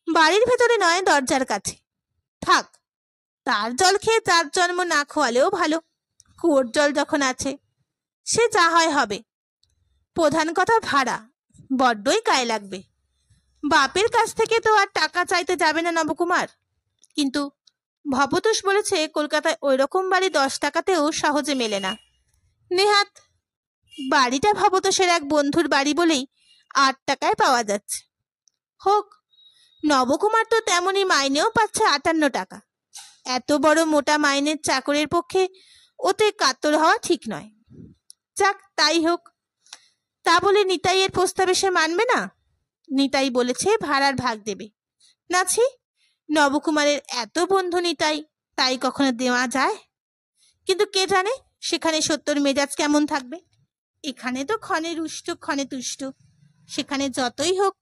বাড়ির ভেতরে নয়, দরজার কাছে। থাক, তার জল খেয়ে তার জন্ম না খোয়ালেও ভালো, কুয়োর জল যখন আছে। সে যা হয় হবে। প্রধান কথা ভাড়া, বড্ডই গায়ে লাগবে। বাপের কাছ থেকে তো আর টাকা চাইতে যাবে না নবকুমার। কিন্তু ভবতোষ বলেছে কলকাতায় ওই রকম বাড়ি 10 টাকাতেও সহজে মেলে না। নেহাত বাড়িটা ভবতোষের এক বন্ধুর বাড়ি বলেই 8 টাকায় পাওয়া যাচ্ছে। হোক, নবকুমার তো তেমনই মাইনেও পাচ্ছে 58 টাকা। এত বড় মোটা মাইনের চাকরের পক্ষে ওতে কাতর হওয়া ঠিক নয়। যাক, তাই হোক। তা বলে নিতাইয়ের প্রস্তাবে সে মানবে না। নিতাই বলেছে ভাড়ার ভাগ দেবে। নাছি, নবকুমারের এত বন্ধু নিতাই, তাই কখনো দেওয়া যায়? কিন্তু কে জানে সেখানে সত্যর মেজাজ কেমন থাকবে। এখানে তো ক্ষণে রুষ্ট ক্ষণে তুষ্ট, সেখানে যতই হোক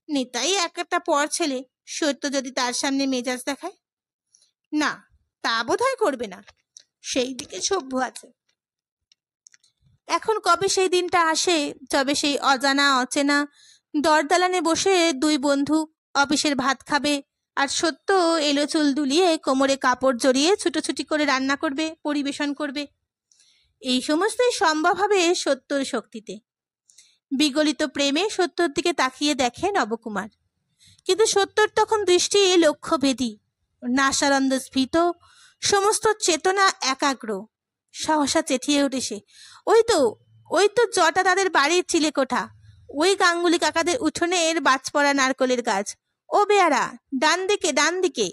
নিতাই একটা পর ছেলে। সত্য যদি তার সামনে মেজাজ দেখায়, না, তা বোধহয় করবে না। সেই দিকে সভ্য আছে। এখন কবে সেই দিনটা আসে যবে সেই অজানা অচেনা দরদালানে বসে দুই বন্ধু অফিসের ভাত খাবে, আর সত্য এলো চুল দুলিয়ে কোমরে কাপড় জড়িয়ে ছুটোছুটি করে রান্না করবে, পরিবেশন করবে। এই সমস্তই সম্ভব হবে সত্যর শক্তিতে। বিগলিত প্রেমে সত্যর দিকে তাকিয়ে দেখে নবকুমার, কিন্তু সত্যর তখন দৃষ্টি লক্ষ্যভেদী, নাসারন্দ স্ফীত, সমস্ত চেতনা একাগ্র। সহসা চেঁচিয়ে ওঠে সে, ওই তো জটা তাদের বাড়ির চিলেকোঠা, ওই গাঙ্গুলি কাকাদের উঠোনের বাজপড়া নারকলের গাছ। ও বেয়ারা, ডান দিকে ডান দিকে।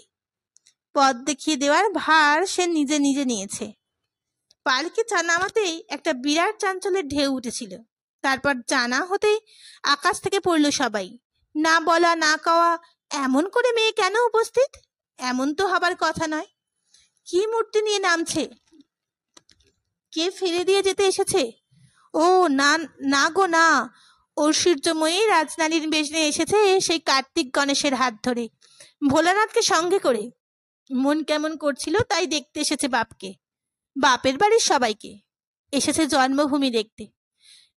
পথ দেখিয়ে দেওয়ার ভার সে নিজে নিজে নিয়েছে। পালকি নামাতেই একটা বিরাট চাঞ্চল্যের ঢেউ উঠেছিল তারপর জানা হতেই আকাশ থেকে পড়ল সবাই। না বলা না কওয়া এমন করে মেয়ে কেন উপস্থিত? এমন তো হবার কথা নয়। কি মূর্তি নিয়ে নামছে? কে ফেলে দিয়ে যেতে এসেছে? ও না, না গো না, ঐশ্বর্যময়ী রাজরানীর বেশে এসেছে সেই কার্তিক গণেশের হাত ধরে, ভোলানাথকে সঙ্গে করে। মন কেমন করছিল তাই দেখতে এসেছে বাপকে, বাপের বাড়ির সবাইকে। এসেছে জন্মভূমি দেখতে।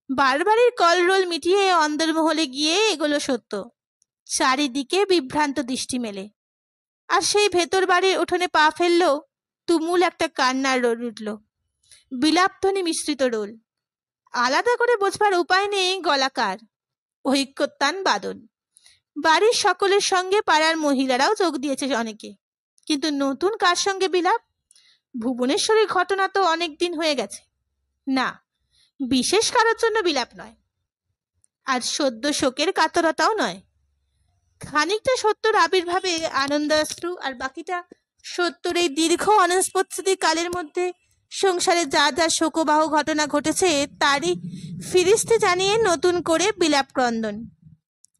বারবাড়ির কলরোল মিটিয়ে অন্দরমহলে গিয়ে এগুলো সত্য। চারিদিকে বিভ্রান্ত দৃষ্টি মেলে। আর সেই ভেতর বাড়ির উঠোনে পা ফেললো, তুমুল একটা কান্নার রোল উঠল, বিলাপধ্বনি মিশ্রিত রোল। আলাদা করে বোঝবার উপায় নেই গলাকার, ঐক্যতান বাদন। বাড়ির সকলের সঙ্গে পাড়ার মহিলারাও যোগ দিয়েছে অনেকে, কিন্তু নতুন কার সঙ্গে বিলাপ? ভুবনেশ্বরীর ঘটনা তো অনেক দিন হয়ে গেছে। না, বিশেষ কারোর জন্য বিলাপ নয়, আর সদ্য শোকের কাতরতাও নয়। খানিকটা সত্যর আবির্ভাবে আনন্দাশ্রু, আর বাকিটা সত্যর এই দীর্ঘ অনস্পতি কালের মধ্যে সংসারে যা যা শোকবাহ ঘটনা ঘটেছে তারই ফিরিস্তি জানিয়ে নতুন করে বিলাপ ক্রন্দন।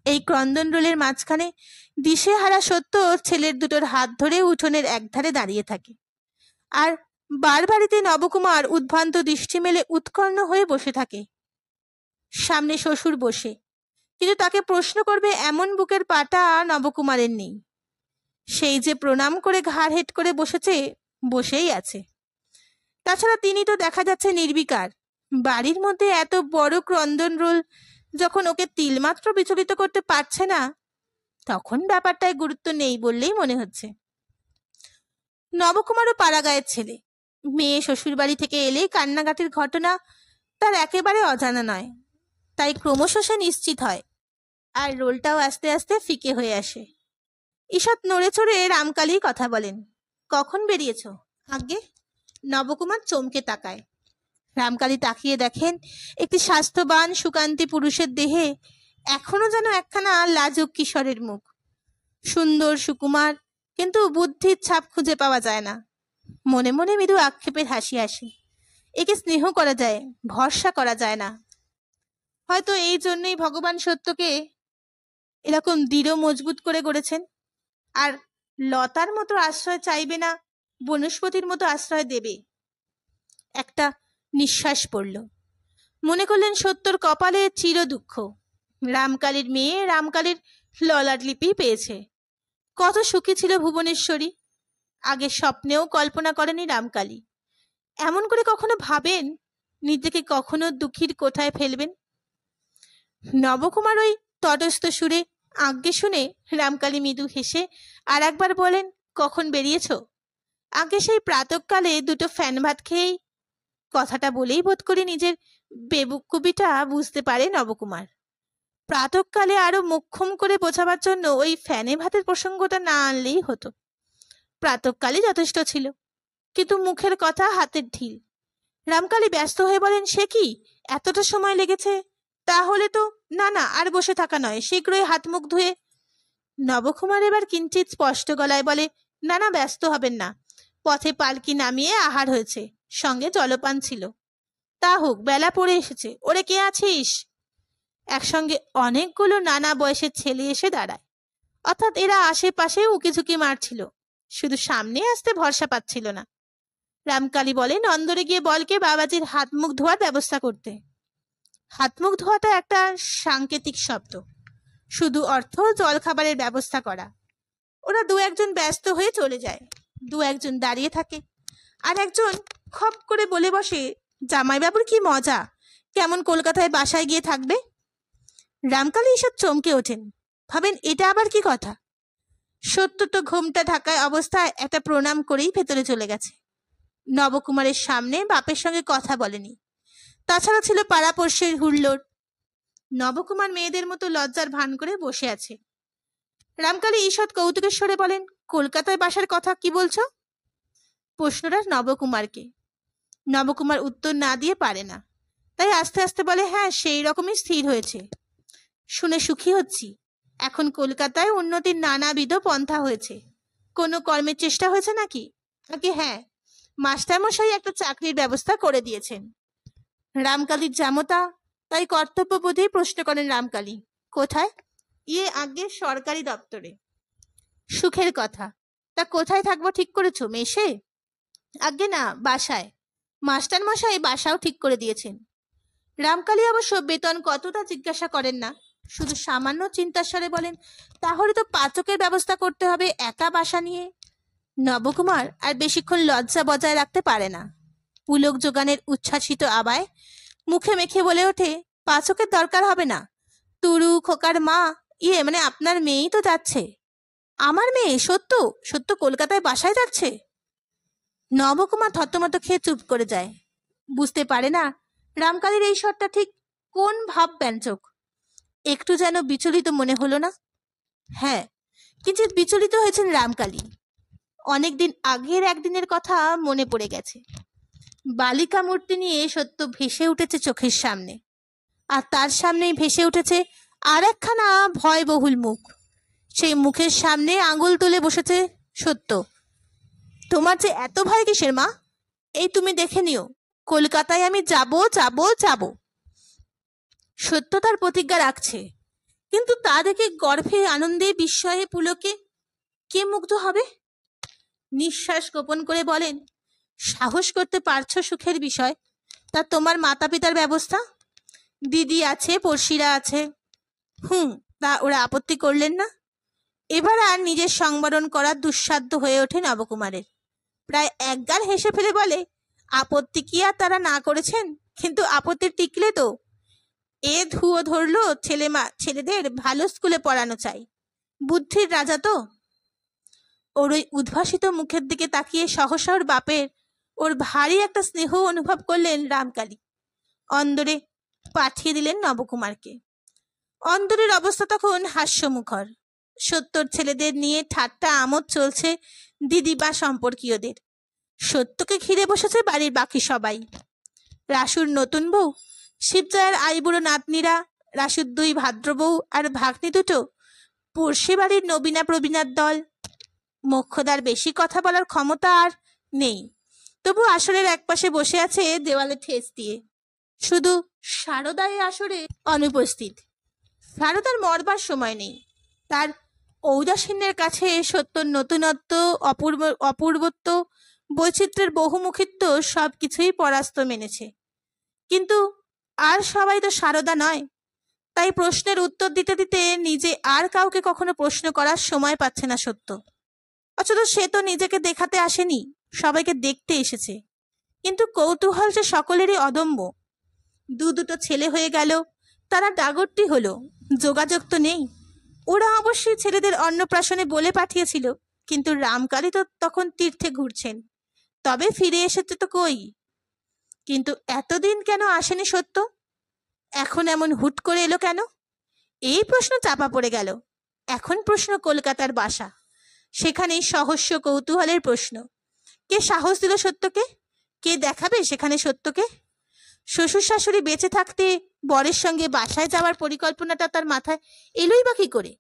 এই ক্রন্দন রোলের মাঝখানে দিশেহারা সত্য ছেলের দুটোর হাত ধরে উঠোনের একধারে দাঁড়িয়ে থাকে। আর বারবাড়িতে নবকুমার উদ্ভ্রান্ত দৃষ্টি মেলে উৎকর্ণ হয়ে বসে থাকে। সামনে শ্বশুর বসে, কিন্তু তাকে প্রশ্ন করবে এমন বুকের পাটা নবকুমারের নেই। সেই যে প্রণাম করে ঘাড় হেট করে বসেছে, বসেই আছে। তাছাড়া তিনি তো দেখা যাচ্ছে নির্বিকার। বাড়ির মধ্যে এত বড় ক্রন্দন রোল যখন ওকে তিলমাত্র বিচলিত করতে পারছে না, তখন ব্যাপারটায় গুরুত্ব নেই বললেই মনে হচ্ছে। নবকুমারও পাড়াগাঁয়ের ছেলে। মেয়ে শ্বশুর বাড়ি থেকে এলেই কান্নাকাটির ঘটনা তার একেবারে অজানা নয়। তাই ক্রমশ সে নিশ্চিত হয়, আর রোলটাও আস্তে আস্তে ফিকে হয়ে আসে। ঈষৎ নড়ে চড়ে রামকালী কথা বলেন। কখন বেরিয়েছ? আগে। নবকুমার চমকে তাকায়। রামকালী তাকিয়ে দেখেন একটি স্বাস্থ্যবান সুকান্তি পুরুষের দেহে এখনো যেন একখানা লাজুক কিশোরের মুখ। সুন্দর সুকুমার, কিন্তু বুদ্ধির ছাপ খুঁজে পাওয়া যায় না। মনে মনে মৃদু আক্ষেপের হাসি আসে। একে স্নেহ করা যায়, ভরসা করা যায় না। হয়তো এই জন্যই ভগবান সত্যকে এরকম দৃঢ় মজবুত করে গড়েছেন। আর লতার মতো আশ্রয় চাইবে না, বনস্পতির মতো আশ্রয় দেবে। একটা নিঃশ্বাস পড়ল। মনে করলেন সত্যর কপালে চির দুঃখ। রামকালীর মেয়ে রামকালীর ললাট লিপি পেয়েছে। কত সুখী ছিল ভুবনেশ্বরী, আগে স্বপ্নেও কল্পনা করেনি রামকালী। এমন করে কখনো ভাবেন নিজেকে কখনো দুঃখীর কোথায় ফেলবেন? নবকুমার ওই তটস্থ সুরে আজ্ঞে শুনে রামকালী মৃদু হেসে আর একবার বলেন, কখন বেরিয়েছ? আগে সেই প্রাতকালে দুটো ফ্যান ভাত খেয়েই। কথাটা বলেই বোধ করি নিজের বেবুকুবিটা বুঝতে পারে নবকুমার। প্রাতকালে আরো মোক্ষম করে বোঝাবার জন্য ওই ফ্যানে ভাতের প্রসঙ্গটা না আনলেই হতো। প্রাতকালে যথেষ্ট ছিল, কিন্তু মুখের কথা হাতের ঢিল। রামকালী ব্যস্ত হয়ে বলেন, সে কি এতটা সময় লেগেছে? তাহলে তো না না, আর বসে থাকা নয়, শীঘ্রই হাত মুখ ধুয়ে। নবকুমার এবার কিঞ্চিত স্পষ্ট গলায় বলে, না না, ব্যস্ত হবেন না, পথে পালকি নামিয়ে আহার হয়েছে, সঙ্গে জলপান ছিল। তা হোক, বেলা পড়ে এসেছে। ওরে, কে আছিস? একসঙ্গে অনেকগুলো নানা বয়সের ছেলে এসে দাঁড়ায়, অর্থাৎ এরা আশেপাশে উকিঝুঁকি মারছিল, শুধু সামনে আসতে ভরসা পাচ্ছিল না। রামকালী বলেন, অন্দরে গিয়ে বলকে বাবাজির হাত মুখ ধোয়ার ব্যবস্থা করতে। হাত মুখ ধোয়াটা একটা সাংকেতিক শব্দ, শুধু অর্থ জল খাবারের ব্যবস্থা করা। ওরা দু একজন ব্যস্ত হয়ে চলে যায়, দু একজন দাঁড়িয়ে থাকে, আর একজন খপ করে বলে বসে, জামাইবাবুর কি মজা, কেমন কলকাতায় বাসায় গিয়ে থাকবে। রামকালী এসব চমকে ওঠেন, ভাবেন এটা আবার কি কথা। সত্য তো ঘোমটা ঢাকায় অবস্থায় একটা প্রণাম করেই ভেতরে চলে গেছে। নবকুমারের সামনে বাপের সঙ্গে কথা বলেনি। তাছাড়া ছিল পাড়াপড়শের হুল্লোড়। নবকুমার মেয়েদের মতো লজ্জার ভান করে বসে আছে। রামকালী ঈষৎ কৌতুকের স্বরে বলেন, কলকাতায় বাসার কথা কি বলছো? প্রশ্নটা নবকুমারকে। নবকুমার উত্তর না দিয়ে পারে না, তাই আস্তে আস্তে বলে, হ্যাঁ, সেই রকমই স্থির হয়েছে। শুনে সুখী হচ্ছি। এখন কলকাতায় উন্নতির নানাবিধ পন্থা হয়েছে। কোনো কর্মের চেষ্টা হয়েছে নাকি? নাকি হ্যাঁ, মাস্টারমশাই একটা চাকরির ব্যবস্থা করে দিয়েছেন। রামকালীর জামতা তাই কর্তব্যবোধেই প্রশ্ন করেন রামকালী। কোথায়? আগে সরকারি দপ্তরে। সুখের কথা। তা কোথায় থাকবো ঠিক করেছো? মেসে? আগে না, বাসায়। মাস্টার মশাই বাসাও ঠিক করে দিয়েছেন। রামকালী অবশ্য বেতন কতটা জিজ্ঞাসা করেন না, শুধু সামান্য চিন্তার স্বরে বলেন, তাহলে তো পাচকের ব্যবস্থা করতে হবে একা বাসা নিয়ে। নবকুমার আর বেশিক্ষণ লজ্জা বজায় রাখতে পারে না। পুলক যোগানের উচ্ছ্বাসিত আবায় মুখে মেখে বলে ওঠে, পাচকের দরকার হবে না। তুরু খোকার মা, মানে আপনার মেয়েই তো যাচ্ছে। আমার মেয়ে? সত্য? সত্য কলকাতায় বাসায় যাচ্ছে? নবকুমার থতমত খেয়ে চুপ করে যায়। বুঝতে পারে না রামকালীর এই স্বরটা ঠিক কোন ভাব ব্যঞ্জক। একটু যেন বিচলিত মনে হলো না? হ্যাঁ, কিঞ্চিৎ বিচলিত হয়েছেন রামকালী। অনেকদিন আগের একদিনের কথা মনে পড়ে গেছে। বালিকা মূর্তি নিয়ে সত্য ভেসে উঠেছে চোখের সামনে, আর তার সামনেই ভেসে উঠেছে আর একখানা ভয়বহুল মুখ। সেই মুখের সামনে আঙুল তুলে বসেছে সত্য। তোমার যে এত ভয় কিসের মা? এই তুমি দেখে নিও, কলকাতায় আমি যাব যাব যাব। সত্য তার প্রতিজ্ঞা রাখছে, কিন্তু তা দেখে গর্ভে আনন্দে বিস্ময়ে পুলকে কে মুগ্ধ হবে? নিঃশ্বাস গোপন করে বলেন, সাহস করতে পারছো সুখের বিষয়। তা তোমার মাতা পিতার ব্যবস্থা? দিদি আছে, পড়শিরা আছে। তা ওরা আপত্তি করলেন না? এবার আর নিজের সংবরণ করা দুঃসাধ্য হয়ে ওঠে নবকুমারের। প্রায় একগাল হেসে ফেলে বলে, আপত্তি কি আর তারা না করেছেন? কিন্তু আপত্তি টিকলে তো ধুয়ো ধরলো ছেলেদের ভালো স্কুলে পড়ানো চাই। বুদ্ধির রাজা তো। ওর ওই উদ্ভাসিত মুখের দিকে তাকিয়ে সহসা ওর বাপের ওর ভারী একটা স্নেহ অনুভব করলেন রামকালী। অন্দরে পাঠিয়ে দিলেন নবকুমারকে। অন্দরের অবস্থা তখন হাস্যমুখর। সত্যর ছেলেদের নিয়ে ঠাট্টা আমোদ চলছে দিদি বা সম্পর্কীয়দের। সত্যকে ঘিরে বসেছে বাড়ির বাকি সবাই। রাসুর নতুন বউ, শিবজয়ার আইবুড়ো নাতনিরা, রাসুর দুই ভাদ্রবউ আর ভাগ্নি দুটো, পড়শি বাড়ির নবীনা প্রবীণার দল। মোক্ষদার বেশি কথা বলার ক্ষমতা আর নেই, তবু আসরের একপাশে বসে আছে দেওয়ালে ঠেস দিয়ে। শুধু শারদা এই আসরে অনুপস্থিত। শারদার মরবার সময় নেই। তার ঔদাসীন্যের কাছে সত্যর নতুনত্ব, অপূর্বত্ব, বৈচিত্র্যের বহুমুখিত্ব সবকিছুই পরাস্ত মেনেছে। কিন্তু আর সবাই তো শারদা নয়। তাই প্রশ্নের উত্তর দিতে দিতে নিজে আর কাউকে কখনো প্রশ্ন করার সময় পাচ্ছে না সত্য। অথচ সে তো নিজেকে দেখাতে আসেনি, সবাইকে দেখতে এসেছে। কিন্তু কৌতূহল যে সকলেরই অদম্য। দুটো ছেলে হয়ে গেল, তারা ডাগরটি হলো, যোগাযোগ তো নেই। ওরা অবশ্যই ছেলেদের অন্নপ্রাশনে বলে পাঠিয়েছিল, কিন্তু রামকালী তো তখন তীর্থে ঘুরছেন। তবে ফিরে এসেছে তো কই? কিন্তু এতদিন কেন আসেনি সত্য? এখন এমন হুট করে এলো কেন? এই প্রশ্ন চাপা পড়ে গেল। এখন প্রশ্ন কলকাতার বাসা, সেখানেই সহস্য কৌতূহলের প্রশ্ন। কে সাহস দিল সত্যকে? কে দেখাবে সেখানে সত্যকে? শ্বশুর শাশুড়ি বেঁচে থাকতে বরের সঙ্গে বাসায় যাওয়ার পরিকল্পনাটা তার মাথায় এলোই বা কি করে?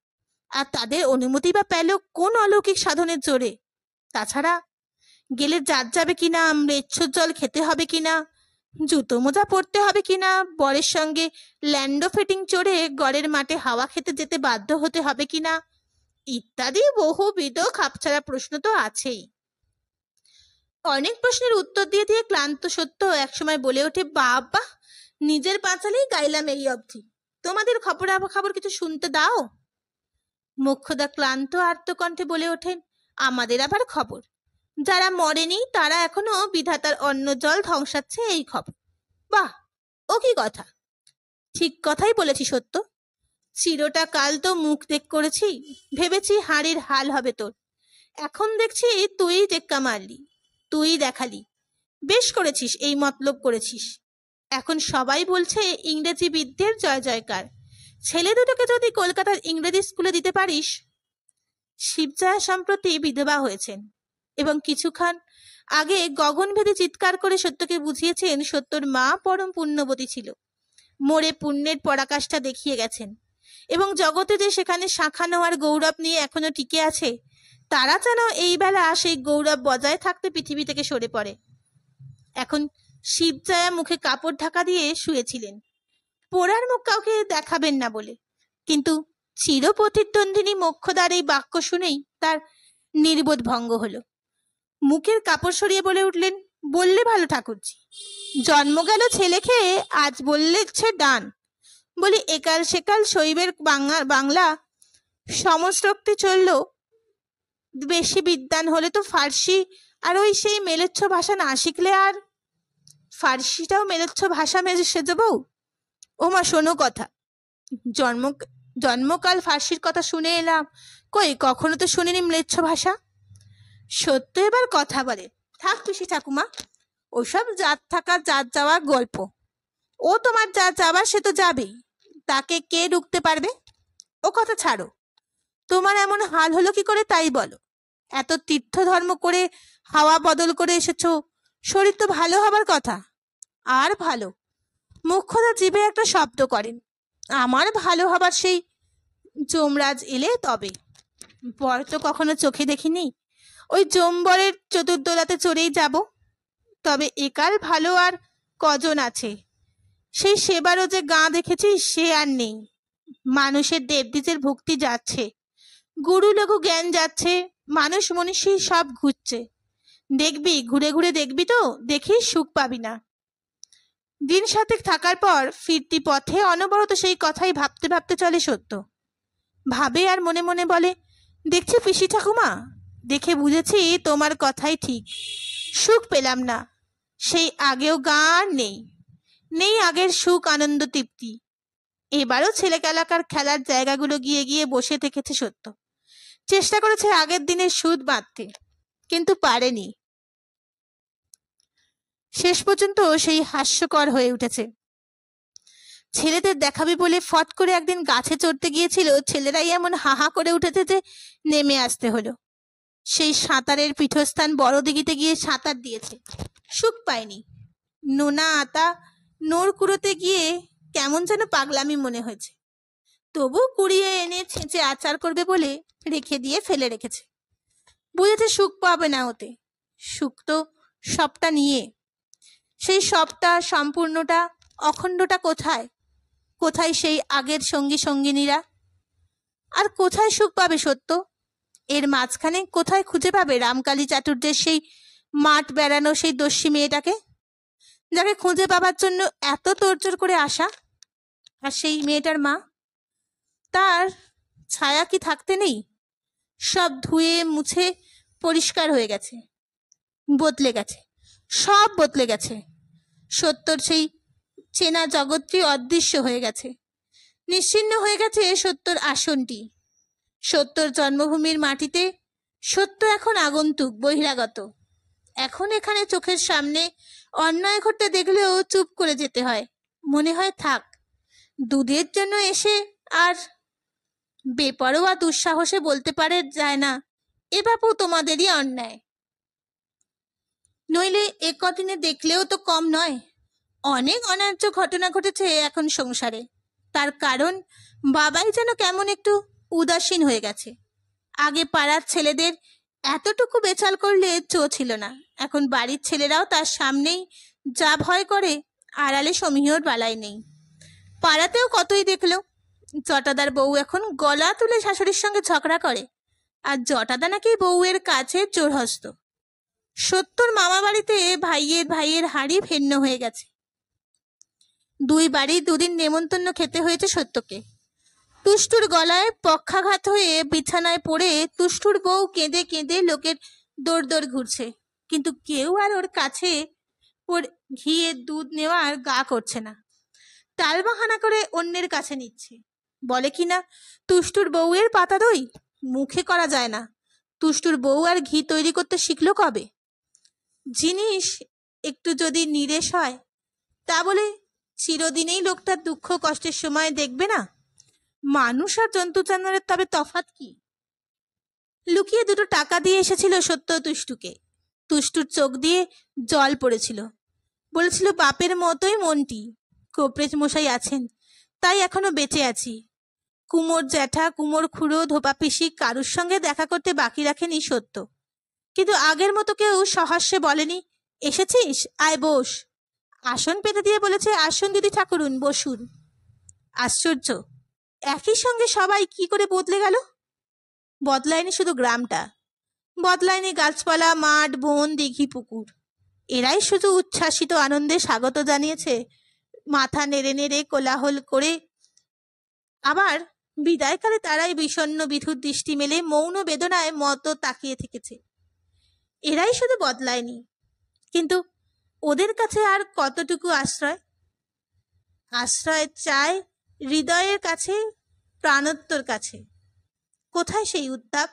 আর তাদের অনুমতি বা পেল কোন অলৌকিক সাধনের জোরে? তাছাড়া গেলে জাত যাবে কিনা, মৃচ্ছুর জল খেতে হবে কিনা, জুতো মোজা পরতে হবে কিনা, বরের সঙ্গে ল্যান্ডো ফিটিং চড়ে গড়ের মাঠে হাওয়া খেতে যেতে বাধ্য হতে হবে কিনা, ইত্যাদি বহুবিধ খাপছাড়া প্রশ্ন তো আছেই। অনেক প্রশ্নের উত্তর দিয়ে দিয়ে ক্লান্ত সত্য একসময় বলে ওঠে, বাবা, নিজের বাঁচালেই গাইলাম এই অবধি, তোমাদের খবর কিছু শুনতে দাও। মোক্ষদা ক্লান্ত আর্তকণ্ঠে বলে ওঠেন, আমাদের আবার খবর? যারা মরেনি তারা এখনো বিধাতার অন্ন জল ধ্বংসাচ্ছে, এই খবর? বাহ, ও কি কথা! ঠিক কথাই বলেছি সত্য। চিরটা কাল তো মুখ দেখ করেছি, ভেবেছি হাড়ির হাল হবে তোর। এখন দেখছি তুই টেক্কা মারলি, তুই দেখালি। বেশ করেছিস, এই মতলব করেছিস। এখন সবাই বলছে ইংরেজি বিদ্যের জয় জয়কার। ছেলে দুটোকে যদি কলকাতার ইংরেজি স্কুলে দিতে পারিস। শিবজয়া সম্প্রতি বিধবা হয়েছেন এবং কিছুক্ষণ আগে গগনভেদী চিৎকার করে সত্যকে বুঝিয়েছেন সত্যর মা পরম পুণ্যবতী ছিল, মরে পুণ্যের পরাকাষ্ঠা দেখিয়ে গেছেন, এবং জগতে যে সেখানে শাখা নেওয়ার গৌরব নিয়ে এখনো টিকে আছে, তারা যেন এই বেলা সেই গৌরব বজায় থাকতে পৃথিবী থেকে সরে পড়ে। এখন শিবজয়া মুখে কাপড় ঢাকা দিয়ে শুয়েছিলেন। পোড়ার মুখ কাউকে দেখাবেন না বলে। কিন্তু চিরপ্রতিদ্বন্দ্বিনী মোক্ষদার এই বাক্য শুনেই তার নির্বোধ ভঙ্গ হলো। মুখের কাপড় সরিয়ে বলে উঠলেন, বললে ভালো ঠাকুরজি, জন্ম গেল ছেলে খেয়ে, আজ বললেছে ডান। বলি একাল সেকাল শৈবের বাংলা সমস্রক্তি চলল, বেশি বিদ্বান হলে তো ফার্সি আর ওই সেই মেলেচ্ছ ভাষা না শিখলে আর। ফার্সিটাও মেলেচ্ছ ভাষা সেজে বউ? ওমা শোনো কথা, জন্মকাল ফার্সির কথা শুনে এলাম, কই কখনো তো শুনিনি ম্লেচ্ছ ভাষা। সত্য এবার কথা বলে, থাক পিসি ঠাকুমা, ওসব জাত থাকা জাত যাওয়ার গল্প। ও তোমার যা যাবার সে তো যাবেই, তাকে কে রুখতে পারবে? ও কথা ছাড়ো, তোমার এমন হাল হলো কি করে তাই বলো। এত তীর্থ ধর্ম করে হাওয়া বদল করে এসেছো, শরীর তো ভালো হবার কথা। আর ভালো, মুখ্যদা জিভে একটা শব্দ করেন, আমার ভালো হবার সেই যমরাজ এলে তবে। বর তো কখনো চোখে দেখিনি, ওই যমবরের চতুর্দোলাতে চড়েই যাব। তবে একাল ভালো আর কজন আছে? সেই সেবারও যে গাঁ দেখেছি সে আর নেই। মানুষের দেবদীজের ভক্তি যাচ্ছে, গুরু লঘু জ্ঞান যাচ্ছে, মানুষ মনীষী সব ঘুরছে। দেখবি, ঘুরে ঘুরে দেখবি তো, দেখি সুখ পাবি না। দিন সাতেক থাকার পর ফিরতি পথে অনবরত সেই কথাই ভাবতে ভাবতে চলে সত্য। ভাবে আর মনে মনে বলে, দেখছি পিসি ঠাকুমা, দেখে বুঝেছি তোমার কথাই ঠিক। সুখ পেলাম না, সেই আগেও গান নেই, নেই আগের সুখ আনন্দ তৃপ্তি। এবারও ছেলেকেলাকার খেলার জায়গাগুলো গিয়ে গিয়ে বসে থেকেছে সত্য। চেষ্টা করেছে আগের দিনের সুদ বাঁধতে, কিন্তু পারেনি। শেষ পর্যন্ত সেই হাস্যকর হয়ে উঠেছে। ছেলেদের দেখাবি বলে ফট করে একদিন গাছে চড়তে গিয়েছিল, ছেলেরাই এমন হাহা করে উঠেছে যে নেমে আসতে হলো। সেই সাঁতারের পীঠস্থান বড় দিঘিতে গিয়ে সাঁতার দিয়েছে, সুখ পায়নি। নোনা আতা নোর কুড়োতে গিয়ে কেমন যেন পাগলামি মনে হয়েছে, তবু কুড়িয়ে এনে ছেঁচে আচার করবে বলে রেখে দিয়ে ফেলে রেখেছে। বুঝেছে সুখ পাবে না ওতে, সুখ তো সবটা নিয়ে। সেই সবটা, সম্পূর্ণটা, অখণ্ডটা কোথায়? কোথায় সেই আগের সঙ্গী সঙ্গিনীরা? আর কোথায় সুখ পাবে সত্য? এর মাঝখানে কোথায় খুঁজে পাবে রামকালী চাটুর্যের সেই মাঠ বেড়ানো সেই দস্যি মেয়েটাকে, যাকে খুঁজে পাবার জন্য এত তোড়জোড় করে আসা? আর সেই মেয়েটার মা, তার ছায়া কি থাকতে নেই? সব ধুয়ে মুছে পরিষ্কার হয়ে গেছে, বদলে গেছে, সব বদলে গেছে। সত্যর সেই চেনা জগৎটি অদৃশ্য হয়ে গেছে, নিশ্চিহ্ন হয়ে গেছে সত্যর আসনটি। সত্যর জন্মভূমির মাটিতে সত্য এখন আগন্তুক, বহিরাগত। এখন এখানে চোখের সামনে অন্যায় ঘটতে দেখলেও চুপ করে যেতে হয়, মনে হয় থাক, দুধের জন্য এসে। আর বেপরোয়া দুঃসাহসে বলতে পারে যায় না, এ বাপু তোমাদেরই অন্যায়। নইলে এ কদিনে দেখলেও তো কম নয়, অনেক অন্যায্য ঘটনা ঘটেছে এখন সংসারে। তার কারণ বাবাই যেন কেমন একটু উদাসীন হয়ে গেছে। আগে পাড়ার ছেলেদের এতটুকু বেচাল করলে ছিল না, এখন বাড়ির ছেলেরাও তার সামনেই যা ভয় করে, আড়ালে সমীহর বালাই নেই। পাড়াতেও কতই দেখলো, জটাদার বউ এখন গলা তুলে শাশুড়ির সঙ্গে ঝগড়া করে, আর জটাদা নাকি বউয়ের কাছে জোরহস্ত। সত্যর মামা বাড়িতে ভাইয়ের হাড়ি ভিন্ন হয়ে গেছে। দুই বাড়ি দুদিন নেমন্তন্ন খেতে হয়েছে সত্যকে। তুষ্টুর গলায় পক্ষাঘাত হয়ে বিছানায় পড়ে তুষ্টুর বউ কেঁদে কেঁদে লোকের দৌড় দৌড় ঘুরছে, কিন্তু কেউ আর ওর কাছে ওর ঘিয়ে দুধ নেওয়ার গা করছে না। টাল বাহানা করে অন্যের কাছে নিচ্ছে, বলে কিনা তুষ্টুর বউয়ের পাতা দই মুখে করা যায় না। তুষ্টুর বউ আর ঘি তৈরি করতে শিখলো কবে? জিনিস একটু যদি নিরেশ হয়, তা বলে চিরদিনেই লোকটার দুঃখ কষ্টের সময় দেখবে না? মানুষ আর জন্তু জানোয়ারের তবে তফাৎ কি? লুকিয়ে দুটো টাকা দিয়ে এসেছিল সত্য তুষ্টুকে। তুষ্টুর চোখ দিয়ে জল পড়েছিল, বলেছিল বাপের মতোই মনটি, কোপরেজ মশাই আছেন তাই এখনো বেঁচে আছি। কুমোর জ্যাঠা, কুমোর খুড়ো, ধোপা পিসি কারুর সঙ্গে দেখা করতে বাকি রাখেনি সত্য। কিন্তু আগের মতো কেউ সহাস্যে বলেনি, এসেছিস, আয় বস। আসন পেতে দিয়ে বলেছে, আসুন দিদি ঠাকুরুন, বসুন। আশ্চর্য, একই সঙ্গে সবাই কি করে বদলে গেল! বদলায়নি শুধু গ্রামটা, বদলায়নি গাছপালা, মাঠ, বন, দিঘি, পুকুর। এরাই শুধু উচ্ছ্বাসিত আনন্দে স্বাগত জানিয়েছে, মাথা নেড়ে নেড়ে কোলাহল করে। আবার বিদায়কালে তারাই বিষণ্ণ বিধুর দৃষ্টি মেলে মৌন বেদনায় মতো তাকিয়ে থেকেছে। এরাই শুধু বদলায়নি, কিন্তু ওদের কাছে আর কতটুকু আশ্রয়? আশ্রয় চায় হৃদয়ের কাছে, প্রাণোত্তর কাছে। কোথায় সেই উত্তাপ?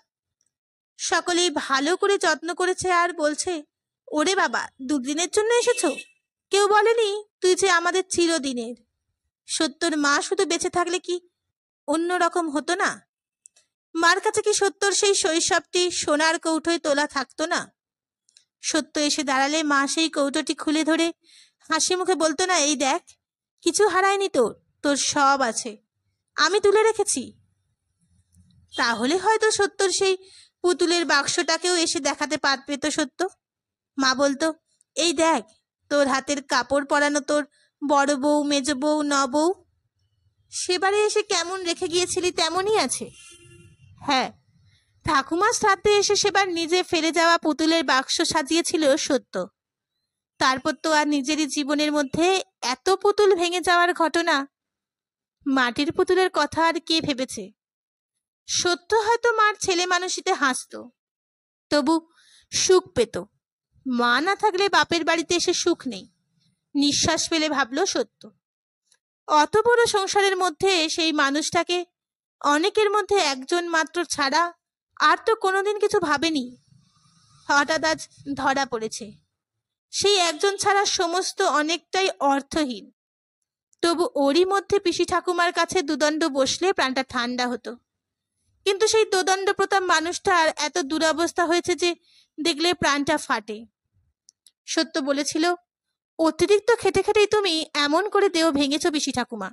সকলেই ভালো করে যত্ন করেছে আর বলছে, ওরে বাবা, দুদিনের জন্য এসেছো? কেউ বলেনি তুই যে আমাদের চিরদিনের। সত্যর মা শুধু বেঁচে থাকলে কি অন্য রকম হতো না? মার কাছে কি সত্যর সেই শৈশবটি সোনার কৌটোয় তোলা থাকতো না? সত্য এসে দাঁড়ালে মা সেই কৌটোটি খুলে ধরে হাসি মুখে বলতো না, এই দেখ, কিছু হারায়নি তোর, তোর সব আছে, আমি তুলে রেখেছি। তাহলে হয়তো সত্যর সেই পুতুলের বাক্সটাকেও এসে দেখাতে পেত সত্য। মা বলতো, এই দেখ, তোর হাতের কাপড় পরানো তোর বড় বউ, মেজ বউ, নবউ, সেবারে এসে কেমন রেখে গিয়েছিলি তেমনই আছে। হ্যাঁ, ঠাকুমার শ্রাদ্ধে এসে সেবার নিজে ফেলে যাওয়া পুতুলের বাক্স সাজিয়েছিল সত্য। তারপর তো আর নিজেরই জীবনের মধ্যে এত পুতুল ভেঙে যাওয়ার ঘটনা, মাটির পুতুলের কথা আর কে ভেবেছে? সত্য হয়তো মার ছেলে মানুষিতে হাসত, তবু সুখ পেত। মা না থাকলে বাপের বাড়িতে এসে সুখ নেই, নিঃশ্বাস ফেলে ভাবলো সত্য। অত বড় সংসারের মধ্যে সেই মানুষটাকে অনেকের মধ্যে একজন মাত্র ছাড়া আর তো কোনোদিন কিছু ভাবেনি। হঠাৎ আজ ধরা পড়েছে, সেই একজন ছাড়া সমস্ত অনেকটাই অর্থহীন। তবু ওরই মধ্যে পিসি ঠাকুমার কাছে দুদণ্ড বসলে প্রাণটা ঠান্ডা হতো। কিন্তু সেই দোদণ্ড প্রতাপ মানুষটার এত দুরবস্থা হয়েছে যে দেখলে প্রাণটা ফাটে। সত্য বলেছিল, অতিরিক্ত খেটে খেটেই তুমি এমন করে দেহ ভেঙেছ পিসি ঠাকুমা।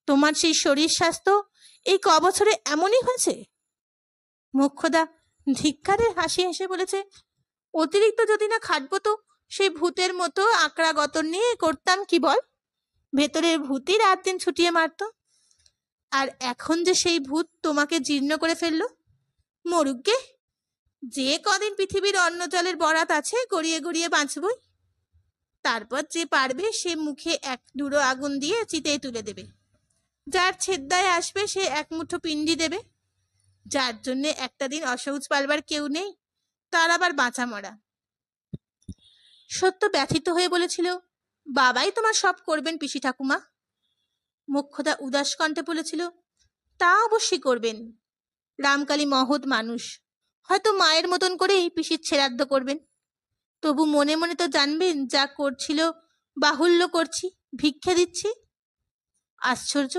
তোমার সেই শরীর স্বাস্থ্য এই কবছরে এমনই হয়েছে। মোক্ষদা ধিক্কারের হাসি হেসে বলেছে, অতিরিক্ত যদি না খাটবো তো সেই ভূতের মতো আঁকড়া গতর নিয়ে করতাম কি বল? ভেতরের ভূতই রাত দিন ছুটিয়ে মারত। আর এখন যে সেই ভূত তোমাকে জীর্ণ করে ফেললো, মরুকগে, যে কদিন পৃথিবীর অন্ন জলের বরাত আছে গড়িয়ে গড়িয়ে বাঁচবই। তারপর যে পারবে সে মুখে এক ডুরো আগুন দিয়ে চিতেই তুলে দেবে। যার ছেদ্দায় আসবে সে এক মুঠো পিণ্ডি দেবে। যার জন্যে একটা দিন অসহ্য পালবার কেউ নেই, তার আবার বাঁচা মরা। সত্য ব্যথিত হয়ে বলেছিল, বাবাই তোমার সব করবেন পিসি ঠাকুমা। মোক্ষদা উদাস কণ্ঠে বলেছিল, তা অবশ্যই করবেন। রামকালী মহৎ মানুষ, হয়তো মায়ের মতন করেই পিসির ছেড়াদ্দ করবেন। তবু মনে মনে তো জানবেন যা করছিল বাহুল্য করছি, ভিক্ষে দিচ্ছি। আশ্চর্য,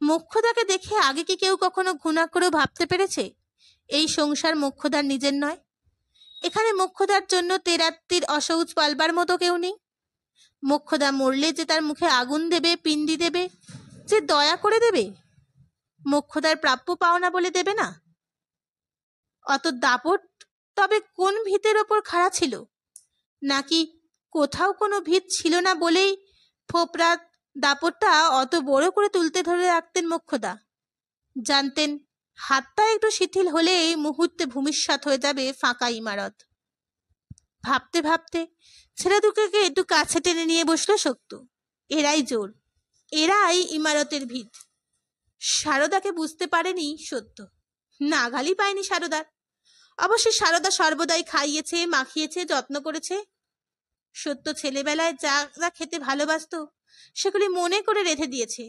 মোক্ষদাকে দেখে আগে কি কেউ কখনো ঘৃণা করেও ভাবতে পেরেছে এই সংসার মোক্ষদার নিজের নয়? এখানে মোক্ষদার জন্য তেরাত্রির অসহ্য পালবার মতো কেউ নেই। মোক্ষদা মরলে যে তার মুখে আগুন দেবে, পিণ্ডি দেবে, যে দয়া করে দেবে, মোক্ষদার প্রাপ্য পাওনা বলে দেবে না? অত দাপট তবে কোন ভিতের ওপর খাড়া ছিল? নাকি কোথাও কোনো ভিত ছিল না বলেই ফোপরা দাপটটা অত বড় করে তুলতে ধরে রাখতেন মোক্ষদা? জানতেন হাতটা একটু শিথিল হলেই মুহূর্তে ভূমিষ্যৎ হয়ে যাবে ফাঁকা ইমারত। ভাবতে ভাবতে ছেলে দুটোকে একটু কাছে টেনে নিয়ে বসলো সত্য। এরাই জোর, এরাই ইমারতের ভিত। সারদাকে বুঝতে পারেনি সত্য, নাগালই পায়নি সারদার। অবশ্যই সারদা সর্বদাই খাইয়েছে, মাখিয়েছে, যত্ন করেছে। সত্য ছেলেবেলায় যা যা খেতে ভালোবাসতো সেগুলি মনে করে রেখে দিয়েছে।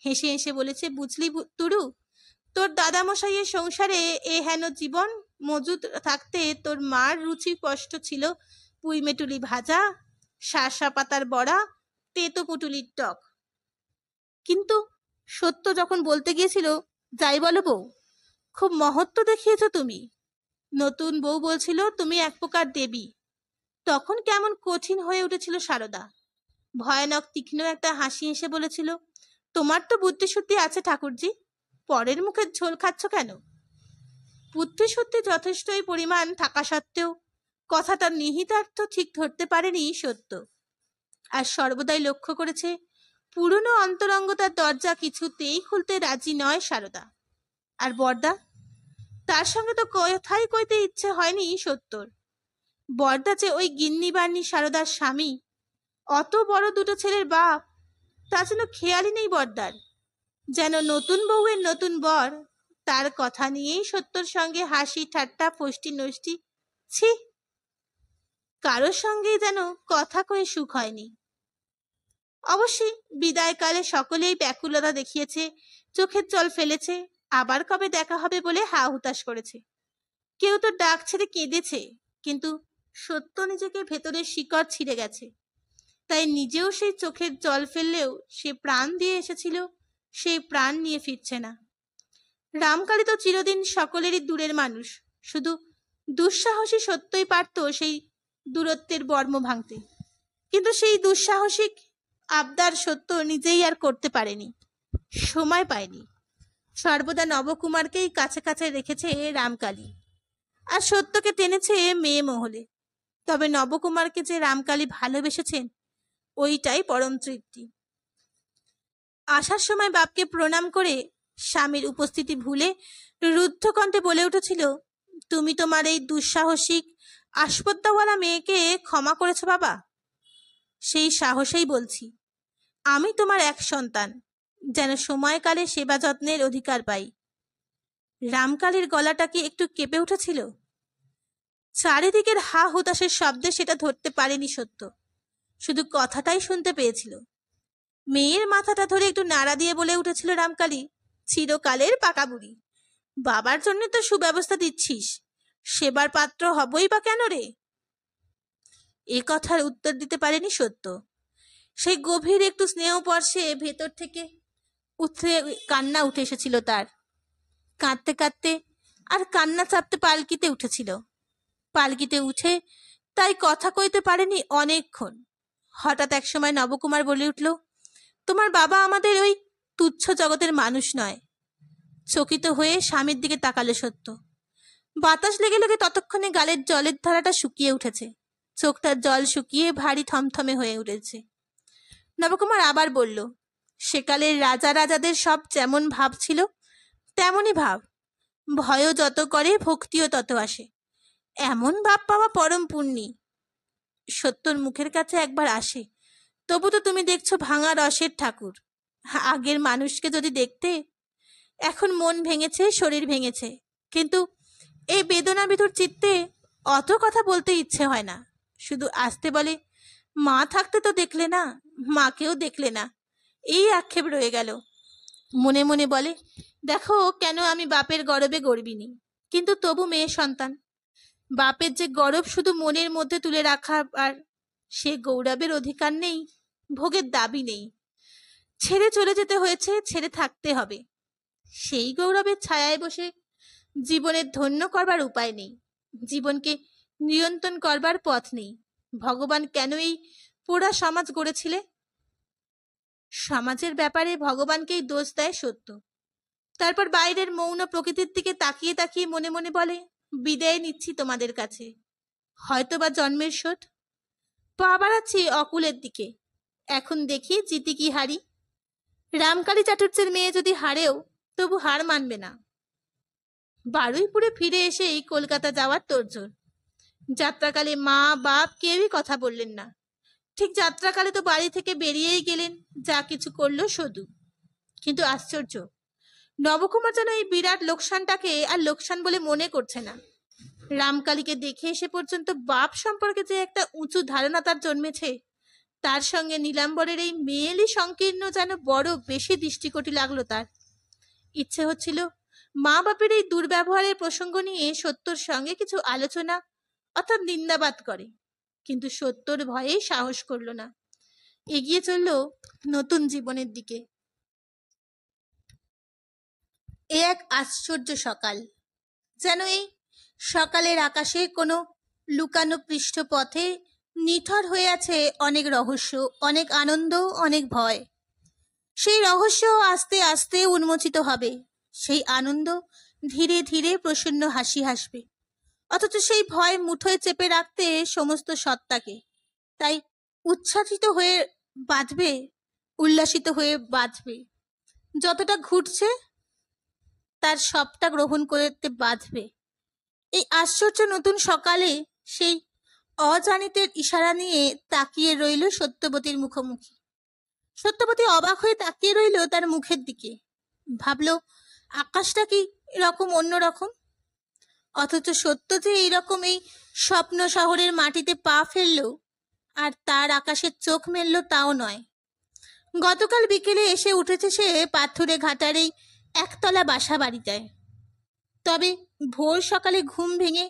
হেসে হেসে বলেছে, বুঝলি তুরু, তোর দাদামশাইয়ের সংসারে এ হেন জীবন মজুদ থাকতে তোর মার রুচি কষ্ট ছিল পুঁই মেটুলি ভাজা, শাঁসা পাতার বড়া, তেতো পুটুলির টক। কিন্তু সত্য যখন বলতে গিয়েছিল, যাই বলো বউ, খুব মহত্ব দেখিয়েছ তুমি। নতুন বউ বলছিল তুমি এক প্রকার দেবী। তখন কেমন কঠিন হয়ে উঠেছিল সারদা। ভয়ানক তীক্ষ্ণ একটা হাসি হেসে বলেছিল, তোমার তো বুদ্ধি শুদ্ধি আছে ঠাকুরজি, পরের মুখে ঝোল খাচ্ছ কেন? বুদ্ধি শুদ্ধি যথেষ্টই পরিমাণ থাকা সত্ত্বেও কথাটার নিহিতার্থ ঠিক ধরতে পারেনি সত্য। আর সর্বদাই লক্ষ্য করেছে পুরনো অন্তরঙ্গতার দরজা কিছুতেই খুলতে রাজি নয় সারদা। আর বরদা, তার সঙ্গে তো কথাই কইতে ইচ্ছে হয়নি সত্যর। বরদা যে ওই গিন্নি বান্নি সারদার স্বামী, অত বড় দুটো ছেলের বাপ, তা যেন খেয়ালই নেই বরদার। যেন নতুন বউয়ের নতুন বর, তার কথা নিয়েই সত্যর সঙ্গে হাসি ঠাট্টা ফষ্টি নষ্টি। ছি, কারোর সঙ্গেই যেন কথা কয়ে সুখ হয়নি। অবশ্যই বিদায়কালে সকলেই ব্যাকুলতা দেখিয়েছে, চোখের জল ফেলেছে, আবার কবে দেখা হবে বলে হা হুতাশ করেছে। কেউ তো ডাক ছেড়ে কেঁদেছে, কিন্তু সত্য নিজেকে ভেতরের শিকড় ছিঁড়ে গেছে। তাই নিজেও সেই চোখের জল ফেললেও সে প্রাণ দিয়ে এসেছিল, সেই প্রাণ নিয়ে ফিরছে না। রামকালী তো চিরদিন সকলেরই দূরের মানুষ, শুধু দুঃসাহসী সত্যই পারত সেই দূরত্বের বর্ম ভাঙতে। কিন্তু সেই দুঃসাহসিক আবদার সত্য নিজেই আর করতে পারেনি, সময় পায়নি। সর্বদা নবকুমারকেই কাছে কাছে রেখেছে রামকালী, আর সত্যকে টেনেছে মেয়ে মহলে। তবে নবকুমারকে যে রামকালী ভালোবেসেছেন, ওইটাই পরম তৃপ্তি। আসার সময় বাপকে প্রণাম করে স্বামীর উপস্থিতি ভুলে রুদ্ধ কণ্ঠে বলে উঠেছিল, তুমি তোমার এই দুঃসাহসিক আসপদ্দাওয়ালা মেয়েকে ক্ষমা করেছ বাবা? সেই সাহসেই বলছি, আমি তোমার এক সন্তান, যেন সময়কালে সেবা যত্নের অধিকার পাই। রামকালীর গলাটা কি একটু কেঁপে উঠেছিল? চারিদিকের হা হুতাশের শব্দে সেটা ধরতে পারেনি সত্য, শুধু কথাটাই শুনতে পেয়েছিল। মেয়ের মাথাটা ধরে একটু নাড়া দিয়ে বলে উঠেছিল রামকালী, চিরকালের পাকা বুড়ি, বাবার জন্য তো সুব্যবস্থা দিচ্ছিস, সেবার পাত্র হবই বা কেন রে? এ কথার উত্তর দিতে পারেনি সত্য। সেই গভীর একটু স্নেহ পর্শে ভেতর থেকে কান্না উঠে এসেছিল তার। কাঁদতে কাঁদতে আর কান্না চাপতে পালকিতে উঠেছিল। পালকিতে উঠে তাই কথা কইতে পারেনি অনেকক্ষণ। হঠাৎ একসময় নবকুমার বলে উঠল, তোমার বাবা আমাদের ওই তুচ্ছ জগতের মানুষ নয়। চকিত হয়ে স্বামীর দিকে তাকালো সত্য। বাতাস লেগে লেগে ততক্ষণে গালের জলের ধারাটা শুকিয়ে উঠেছে, চোখটার জল শুকিয়ে ভারী থমথমে হয়ে উঠেছে। নবকুমার আবার বলল, সেকালের রাজা রাজাদের সব যেমন ভাব ছিল তেমনই ভাব, ভয়ও যত করে ভক্তিও তত আসে, এমন ভাব পাওয়া পরম পুণ্যি। সত্যর মুখের কাছে একবার আসে, তবু তো তুমি দেখছো ভাঙা রসের ঠাকুর। আগের মানুষকে যদি দেখতে! এখন মন ভেঙেছে, শরীর ভেঙেছে, কিন্তু এই বেদনা বিধুর চিত্তে অত কথা বলতে ইচ্ছে হয় না। শুধু আসতে বলে, মা থাকতে তো দেখলে না, মাকেও দেখলে না, এই আক্ষেপ রয়ে গেল। মনে মনে বলে, দেখো কেন আমি বাপের গর্বে গর্বিনী, কিন্তু তবু মেয়ে সন্তান। বাপের যে গর্ব শুধু মনের মধ্যে তুলে রাখা, আর সে গৌরবের অধিকার নেই, ভোগের দাবি নেই। ছেড়ে চলে যেতে হয়েছে, ছেড়ে থাকতে হবে। সেই গৌরবের ছায়ায় বসে জীবনের ধন্য করবার উপায় নেই, জীবনকে নিয়ন্ত্রণ করবার পথ নেই। ভগবান কেন এই পোড়া সমাজ গড়েছিলে? সমাজের ব্যাপারে ভগবানকেই দোষ দেয় সত্য। তারপর বাইরের মৌন প্রকৃতির দিকে তাকিয়ে তাকিয়ে মনে মনে বলে, বিদায় নিচ্ছি তোমাদের কাছে, হয়তোবা জন্মের শোধ। পা বাড়াচ্ছি অকুলের দিকে, এখন দেখি জিতি কি হারি। রামকালী চাটুর্যের মেয়ে যদি হারেও তবু হার মানবে না। বারুইপুরে ফিরে এসে এই কলকাতা যাওয়ার তোড়জোড়। যাত্রাকালে মা বাপ কেউই কথা বললেন না। ঠিক যাত্রাকালে তো বাড়ি থেকে বেরিয়েই গেলেন, যা কিছু করলো শুধু। কিন্তু আশ্চর্য, নবকুমার যেন এই বিরাট লোকসানটাকে আর লোকসান বলে মনে করছে না। রামকালীকে দেখে এসে পর্যন্ত বাপ সম্পর্কে যে একটা উঁচু ধারণা তার জন্মেছে, তার সঙ্গে নীলাম্বরের এই মেয়েলি সংকীর্ণ যেন বড় বেশি দৃষ্টিকটি লাগলো তার। ইচ্ছে হচ্ছিল মা বাপের এই দুর্ব্যবহারের প্রসঙ্গ নিয়ে সত্যর সঙ্গে কিছু আলোচনা অর্থাৎ নিন্দাবাদ করে, কিন্তু সত্যর ভয়ে সাহস করল না। এগিয়ে চলল নতুন জীবনের দিকে। এ এক আশ্চর্য সকাল, যেন এই সকালের আকাশে কোনো লুকানো পৃষ্ঠ পথে নিথর হয়ে আছে অনেক রহস্য, অনেক আনন্দ, অনেক ভয়। সেই রহস্য আস্তে আস্তে উন্মোচিত হবে, সেই আনন্দ ধীরে ধীরে প্রসন্ন হাসি হাসবে, অথচ সেই ভয় মুঠোয় চেপে রাখতে সমস্ত সত্তাকে। তাই উচ্ছ্বাসিত হয়ে বাঁধবে উল্লাসিত হয়ে বাঁচবে, যতটা ঘুরছে তার সবটা গ্রহণ করতে বাঁচবে। এই আশ্চর্য নতুন সকালে সেই অজানিতের ইশারা নিয়ে তাকিয়ে রইল সত্যবতীর মুখোমুখি। সত্যবতী অবাক হয়ে তাকিয়ে রইল তার মুখের দিকে। ভাবল আকাশটা কি এরকম অন্যরকম, অথচ সত্য যে এইরকম এই স্বপ্ন শহরের মাটিতে পা ফেললো আর তার আকাশের চোখ মেলল তাও নয়। গতকাল বিকেলে এসে উঠেছে সে পাথুরে ঘাটার এই একতলা বাসা বাড়িটায়। তবে ভোর সকালে ঘুম ভেঙে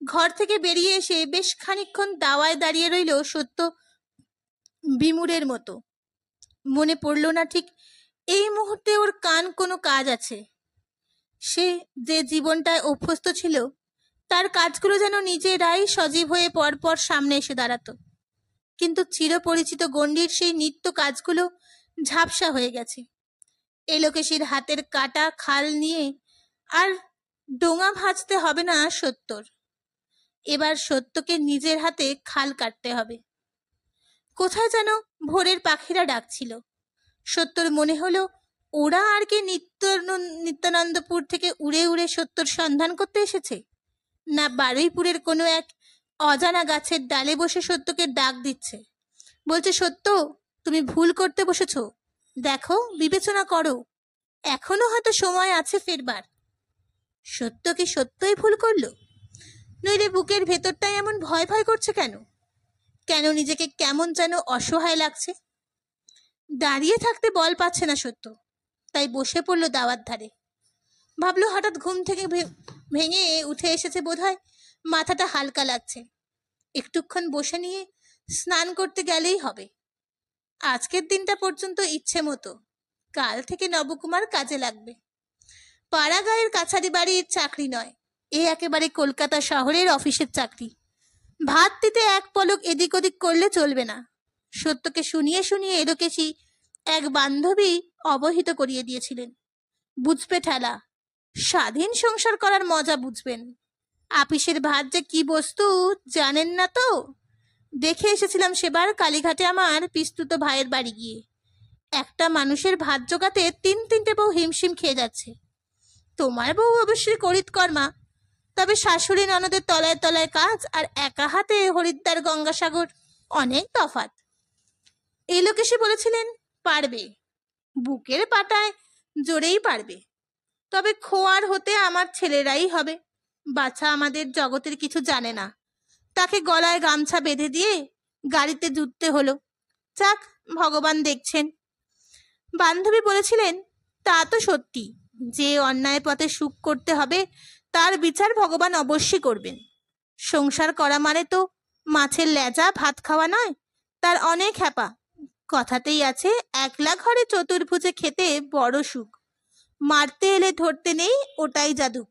ঘর থেকে বেরিয়ে এসে বেশ খানিকক্ষণ দাওয়ায় দাঁড়িয়ে রইল সত্য বিমূঢ়ের মতো। মনে পড়ল না ঠিক এই মুহূর্তে ওর কোনো কাজ আছে। সে যে জীবনটায় অভ্যস্ত ছিল তার কাজগুলো যেন নিজেরাই সজীব হয়ে পরপর সামনে এসে দাঁড়াতো, কিন্তু চিরপরিচিত গণ্ডির সেই নিত্য কাজগুলো ঝাপসা হয়ে গেছে। এলোকেশীর হাতের কাটা খাল নিয়ে আর ডোঙা ভাজতে হবে না সত্যর। এবার সত্যকে নিজের হাতে খাল কাটতে হবে। কোথায় যেন ভোরের পাখিরা ডাকছিল। সত্যর মনে হলো ওরা আর কি নিত্যানন্দপুর থেকে উড়ে উড়ে সত্যর সন্ধান করতে এসেছে, না বারুইপুরের কোনো এক অজানা গাছের ডালে বসে সত্যকে ডাক দিচ্ছে, বলছে সত্য তুমি ভুল করতে বসেছ, দেখো বিবেচনা করো, এখনো হয়তো সময় আছে ফেরবার। সত্য কি সত্যই ভুল করলো? নইলে বুকের ভেতরটাই এমন ভয় ভয় করছে কেন? কেন নিজেকে কেমন যেন অসহায় লাগছে। দাঁড়িয়ে থাকতে বল পাচ্ছে না সত্য, তাই বসে পড়লো দাওয়ার ধারে। ভাবলো হঠাৎ ঘুম থেকে ভেঙে উঠে এসেছে বোধহয়, মাথাটা হালকা লাগছে, একটুক্ষণ বসে নিয়ে স্নান করতে গেলেই হবে। আজকের দিনটা পর্যন্ত ইচ্ছে মতো, কাল থেকে নবকুমার কাজে লাগবে। পাড়াগাঁয়ের কাছারি বাড়ির চাকরি নয়, এ একেবারে কলকাতা শহরের অফিসের চাকরি। ভাত দিতে এক পলক এদিক ওদিক করলে চলবে না। সত্যকে শুনিয়ে শুনিয়ে এলোকেশী এক বান্ধবী অবহিত করিয়ে দিয়েছিলেন। বুঝবে ঠেলা, স্বাধীন সংসার করার মজা বুঝবেন। আপিসের ভাত যে কি বস্তু জানেন না তো? দেখে এসেছিলাম সেবার কালীঘাটে আমার পিস্তুত ভাইয়ের বাড়ি গিয়ে। একটা মানুষের ভাত জোগাতে তিনটে বউ হিমশিম খেয়ে যাচ্ছে। তোমার বউ অবশ্যই করিতকর্মা, তবে শাশুড়ি ননদের তলায় তলায় কাজ আর একা হাতে হরিদ্বার গঙ্গাসাগর, অনেক তফাৎ। এই লোকেশী বলেছিলেন পারবে, বুকের পাটায় জোরেই পারবে, তবে খোয়ার হতে আমার ছেলেরাই হবে। বাছা আমাদের জগতের কিছু জানে না, তাকে গলায় গামছা বেঁধে দিয়ে গাড়িতে জুটতে হলো। যাক, ভগবান দেখছেন। বান্ধবী বলেছিলেন তা তো সত্যি, যে অন্যায় পথে সুখ করতে হবে তার বিচার ভগবান অবশ্যই করবেন। সংসার করা মানে তো মাছের লেজা ভাত খাওয়া নয়, তার অনেক হ্যাপা। কথাতেই আছে একলা ঘরে চতুর্ভুজে খেতে বড় সুখ, মারতে এলে ধরতে নেই ওটাই জাদুক।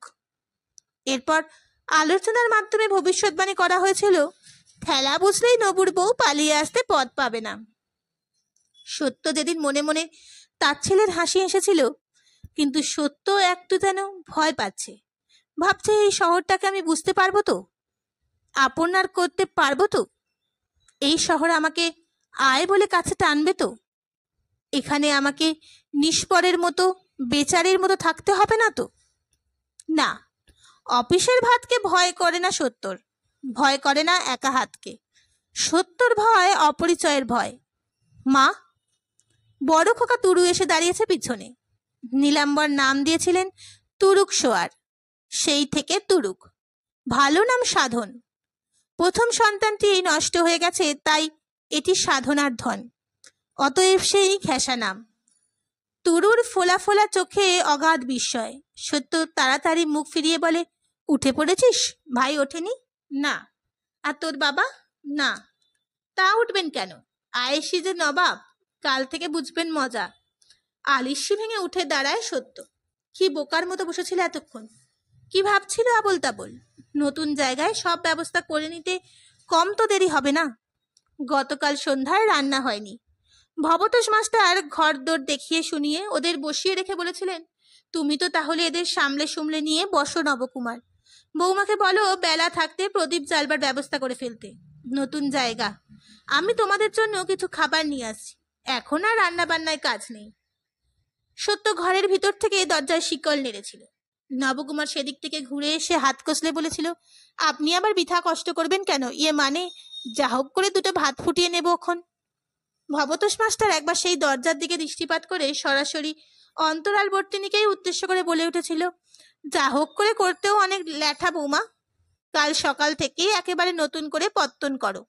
এরপর আলোচনার মাধ্যমে ভবিষ্যৎবাণী করা হয়েছিল ঠেলা বুঝলেই নবুর বউ পালিয়ে আসতে পথ পাবে না। সত্য যেদিন মনে মনে তার ছেলের হাসি এসেছিল, কিন্তু সত্য একটু যেন ভয় পাচ্ছে। ভাবছে এই শহরটাকে আমি বুঝতে পারবো তো, আপনার করতে পারবো তো? এই শহর আমাকে আয় বলে কাছে টানবে তো? এখানে আমাকে নিষ্পরের মতো বেচারির মতো থাকতে হবে না তো? না, অফিসের ভাতকে ভয় করে না সত্যর, ভয় করে না একা হাতকে। সত্যর ভয় অপরিচয়ের ভয়। মা, বড় খোকা তুরু এসে দাঁড়িয়েছে পিছনে। নীলাম্বর নাম দিয়েছিলেন তুরুক সোয়ার, সেই থেকে তুরুক। ভালো নাম সাধন। প্রথম সন্তানটি নষ্ট হয়ে গেছে, তাই এটি সাধনার ধন, অতএব সেই ঘেঁষা নাম। তুরুর ফোলা ফোলা চোখে অগাধ বিস্ময়। সত্য তাড়াতাড়ি মুখ ফিরিয়ে বলে, উঠে পড়েছিস? ভাই ওঠেনি? না। আর তোর বাবা? না। তা উঠবেন কেন? আয়েশি যে নবাব, কাল থেকে বুঝবেন মজা। আলিস্যি ভেঙে উঠে দাঁড়ায় সত্য। কি বোকার মতো বসেছিল এতক্ষণ, কি ভাবছিল আবোল তাবোল। নতুন জায়গায় সব ব্যবস্থা করে নিতে কম তো দেরি হবে না। গতকাল সন্ধ্যায় রান্না হয়নি। ভবতোষ মাস্টার ঘর দোর দেখিয়ে শুনিয়ে ওদের বসিয়ে রেখে বলেছিলেন, তুমি তো তাহলে এদের সামলে সুমলে নিয়ে বসো নবকুমার। বৌমাকে বলো বেলা থাকতে প্রদীপ জ্বালবার ব্যবস্থা করে ফেলতে। নতুন জায়গা, আমি তোমাদের জন্য কিছু খাবার নিয়ে আসছি। এখন আর রান্না বান্নায় কাজ নেই। সত্য ঘরের ভিতর থেকে দরজায় শিকল নেড়েছিল। নবকুমার সেদিক থেকে ঘুরে এসে হাত কষলে বলেছিল, আপনি আবার বৃথা কষ্ট করবেন কেন? মানে যা হোক করে দুটো ভাত ফুটিয়ে নেব এখন। ভবতোষ মাস্টার একবার সেই দরজার দিকে দৃষ্টিপাত করে সরাসরি অন্তরালবর্তিনীকেই উদ্দেশ্য করে বলে উঠেছিল, যা হোক করে করতেও অনেক ল্যাঠা বৌমা। কাল সকাল থেকেই একেবারে নতুন করে পত্তন করো।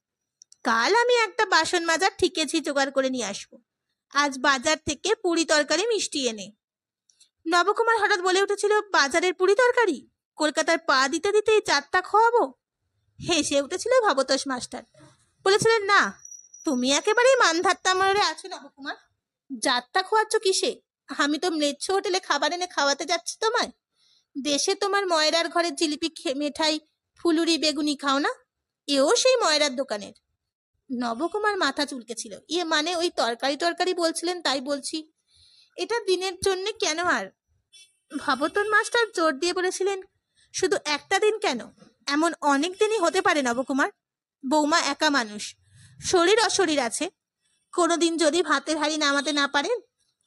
কাল আমি একটা বাসন মাজার ঠিকেছি জোগাড় করে নিয়ে আসবো। আজ বাজার থেকে পুরি তরকারি মিষ্টি এনে। নবকুমার হঠাৎ বলে উঠেছিল, বাজারের পুরি তরকারি? কলকাতার পা দিতে দিতেই যাত্রা খোয়াবো? হেসে উঠেছিল ভবতোষ মাস্টার। বলেছিলেন, না, তুমি একেবারেই মানধাত্তা মরে আছো নবকুমার। যাত্রা খোয়াচ্ছ কিসে? আমি তো ম্লেচ্ছ হোটেলে খাবার এনে খাওয়াতে যাচ্ছি তোমায়। দেশে তোমার ময়রার ঘরের জিলিপি মিঠাই ফুলুরি বেগুনি খাও না? এও সেই ময়রার দোকানের। নবকুমার মাথা চুলকেছিল। মানে ওই তরকারি টরকারি বলছিলেন তাই বলছি। এটা দিনের জন্য কেন? আর ভবতোষ মাস্টার জোর দিয়ে বলেছিলেন, শুধু একটা দিন কেন, এমন অনেক দিনই হতে পারে নবকুমার। বৌমা একা মানুষ, শরীর অশরীর আছে। কোনোদিন যদি ভাতের হাঁড়ি নামাতে না পারেন,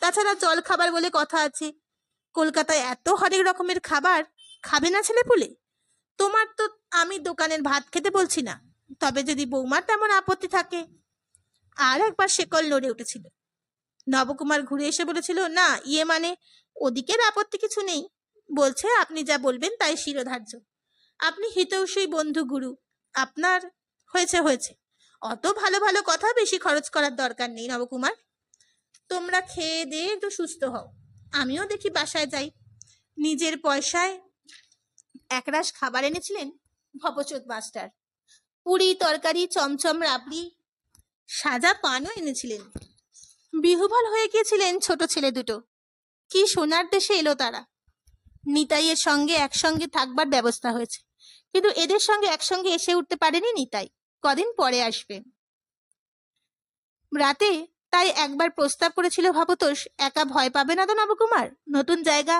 তাছাড়া জল খাবার বলে কথা আছে। কলকাতায় এত হরেক রকমের খাবার, খাবে না ছেলে পুলে? তোমার তো আমি দোকানের ভাত খেতে বলছি না, তবে যদি বৌমার তেমন আপত্তি থাকে। আর একবার শেকল নড়ে উঠেছিল। নবকুমার ঘুরে এসে বলেছিল, না, মানে ওদিকের আপত্তি কিছু নেই। বলছে আপনি যা বলবেন তাই শিরোধার্য। আপনি হিতৈষী বন্ধু গুরু, আপনার হয়েছে হয়েছে। অত ভালো ভালো কথা বেশি খরচ করার দরকার নেই নবকুমার। তোমরা খেয়ে দিয়ে একটু সুস্থ হও, আমিও দেখি বাসায় যাই। নিজের পয়সায় একরাশ খাবার এনেছিলেন ভবতোষ মাস্টার। পুরি তরকারি, চমচম রাবড়ি, সাজা পানও এনেছিলেন। বিহুবল হয়ে গিয়েছিলেন ছোট ছেলে দুটো। কি সোনার দেশে এলো তারা। নিতাইয়ের সঙ্গে একসঙ্গে থাকবার ব্যবস্থা হয়েছে, কিন্তু এদের সঙ্গে একসঙ্গে এসে উঠতে পারেনি নিতাই, কদিন পরে আসবে। রাতে তাই একবার প্রস্তাব করেছিল ভবতোষ, একা ভয় পাবে না তো নবকুমার? নতুন জায়গা,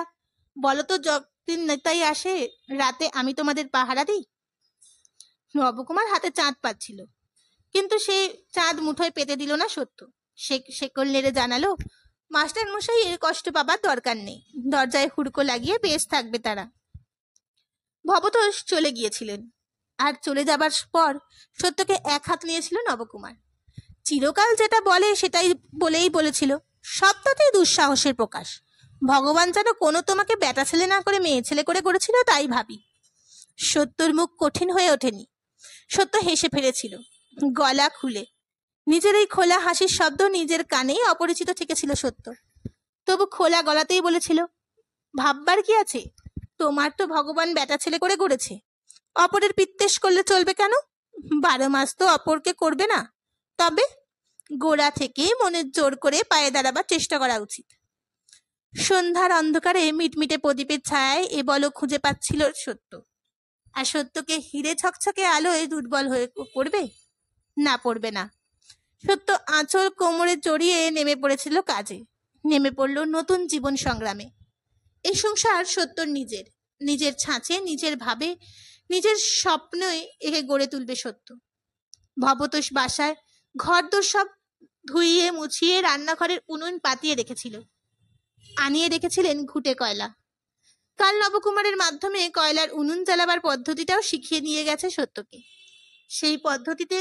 বলো তো, যতদিন নিতাই আসে রাতে আমি তোমাদের পাহারা দিই। নবকুমার হাতে চাঁদ পাচ্ছিল, কিন্তু সে চাঁদ মুঠোয় পেতে দিল না সত্য। শেকল নেড়ে জানালো, মাস্টার মশাই, এর কষ্ট পাবার দরকার নেই। দরজায় হুড়কো লাগিয়ে বেশ থাকবে তারা। ভবতোষ চলে গিয়েছিলেন, আর চলে যাবার পর সত্যকে এক হাত নিয়েছিল নবকুমার। চিরকাল যেটা বলে সেটাই বলেছিল, সবটাতেই দুঃসাহসের প্রকাশ। ভগবান যেন কোনো তোমাকে বেটা ছেলে না করে মেয়ে ছেলে করে করেছিল তাই ভাবি। সত্যর মুখ কঠিন হয়ে ওঠেনি। সত্য হেসে ফেলেছিল গলা খুলে। নিজের এই খোলা হাসির শব্দ নিজের কানেই অপরিচিত ঠেকেছিল সত্য। তবু খোলা গলাতেই বলেছিল, ভাববার কি আছে? তোমার তো ভগবান বেটা ছেলে করে গড়েছে, অপরের পিত্তেশ করলে চলবে কেন? 12 মাস তো অপরকে করবে না, তবে গোড়া থেকে মনের জোর করে পায়ে দাঁড়াবার চেষ্টা করা উচিত। সন্ধ্যার অন্ধকারে মিটমিটে প্রদীপের ছায়ায় এ বল খুঁজে পাচ্ছিল সত্য। আর সত্যকে হিরে ছকছকে আলোয় দুর্বল হয়ে পড়বে? না, পড়বে না। সত্য আঁচল কোমরে জড়িয়ে নেমে পড়েছিল কাজে, নেমে পড়ল নতুন জীবন সংগ্রামে। এই সংসার সত্যর নিজের, নিজের ছাঁচে, নিজের ভাবে, নিজের স্বপ্নে একে গড়ে তুলবে সত্য। ভবতোষ বাসায় ঘরদোর সব ধুইয়ে মুছিয়ে রান্নাঘরের উনুন পাতিয়ে রেখেছিল। আনিয়ে রেখেছিলেন ঘুটে কয়লা। কাল নবকুমারের মাধ্যমে কয়লার উনুন জ্বালাবার পদ্ধতিটাও শিখিয়ে নিয়ে গেছে সত্যকে। সেই পদ্ধতিতে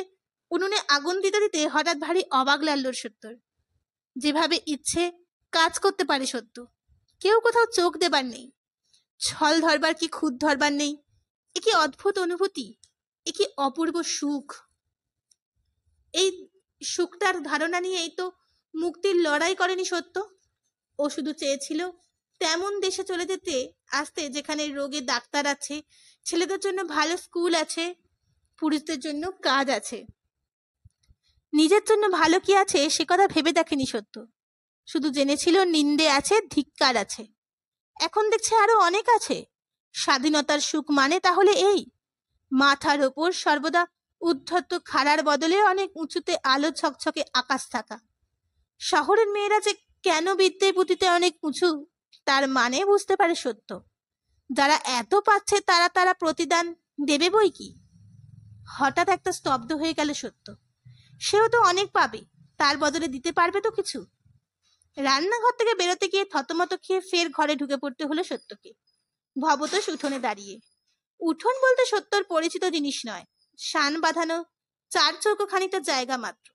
উনুনে আগুন দিতে দিতে হঠাৎ ভারী অবাক লাগলো সত্যর। যেভাবে ইচ্ছে কাজ করতে পারে সত্য। কেউ কোথাও চোখ দেবার নেই, ছল ধরবার কি খুদ ধরবার নেই। এ কি অদ্ভুত অনুভূতি, এ কি অপূর্ব সুখ। এই সুখটার ধারণা নিয়েই তো মুক্তির লড়াই করেনি সত্য। ও শুধু চেয়েছিল তেমন দেশে চলে যেতে আসতে যেখানে রোগের ডাক্তার আছে, ছেলেদের জন্য ভালো স্কুল আছে, পুরুষদের জন্য কাজ আছে। নিজের জন্য ভালো কি আছে সে কথা ভেবে দেখেনি সত্য। শুধু জেনেছিল নিন্দে আছে, ধিক্কার আছে। এখন দেখছে আরো অনেক আছে। স্বাধীনতার সুখ মানে তাহলে এই, মাথার ওপর সর্বদা উদ্ধত খাড়ার বদলে অনেক উঁচুতে আলো ছকছকে আকাশ থাকা। শহরের মেয়েরা যে কেন বিদ্যে বুদ্ধিতে অনেক উঁচু তার মানে বুঝতে পারে সত্য। যারা এত পাচ্ছে তারা প্রতিদান দেবে বই কি। হঠাৎ একটা স্তব্ধ হয়ে গেল সত্য। সেও তো অনেক পাবে, তার বদলে দিতে পারবে তো কিছু? রান্নাঘর থেকে বেরোতে গিয়ে থতমত খেয়ে ফের ঘরে ঢুকে পড়তে হলো সত্যকে। ভবতোষ উঠোনে দাঁড়িয়ে। উঠোন বলতে সত্যর পরিচিত জিনিস নয়, শান বাঁধানো চার চৌকো খানিকটা জায়গা মাত্র।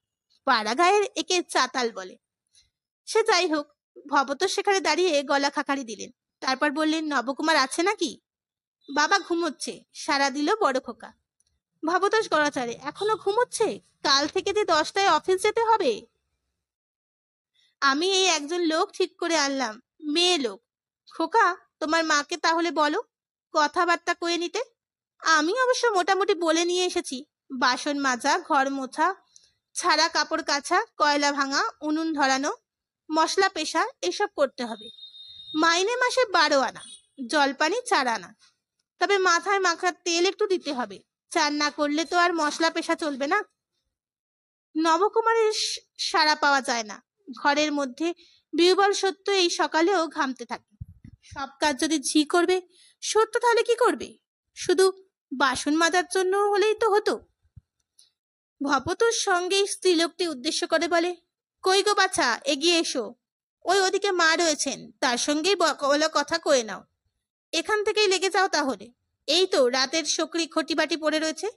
পাড়া গায়ের একে চাতাল বলে। সে যাই হোক, ভবতোষ সেখানে দাঁড়িয়ে গলা খাকারি দিলেন। তারপর বললেন, নবকুমার আছে নাকি? বাবা ঘুমোচ্ছে, সারা দিল বড় খোকা। ভবতোষ গড়াচাড়ে, এখনো ঘুমোচ্ছে? কাল থেকে যে 10টায় অফিস যেতে হবে। আমি এই একজন লোক ঠিক করে আনলাম, মেয়ে লোক। খোকা, তোমার মাকে তাহলে বলো কথাবার্তা কয়ে নিতে। আমি অবশ্য মোটামুটি বলে নিয়ে এসেছি, বাসন মাজা, ঘর মোছা, ছাড়া কাপড় কাচা, কয়লা ভাঙা, উনুন ধরানো, মশলা পেশা এসব করতে হবে। মাইনে মাসে 12 আনা, জলপানি 4 আনা। তবে মাথায় মাখার তেল একটু দিতে হবে, চান না করলে তো আর মশলা পেশা চলবে না। নবকুমারের সাড়া পাওয়া যায় না। ঘরের মধ্যে বিহ্বল সত্য এই সকালেও ঘামতে থাকে। সব কাজ যদি ঝি করবে, সত্য তাহলে কি করবে? শুধু বাসন মাজার জন্য হলেই তো হতো। ভবতোর সঙ্গে স্ত্রীলোকটি উদ্দেশ্য করে বলে, কই গো বাছা, এগিয়ে এসো। ওদিকে মা রয়েছেন, তার সঙ্গেই বলো কথা কয়ে নাও। এখান থেকেই লেগে যাও তাহলে। এই তো রাতের সকরি খটিবাটি পড়ে রয়েছে।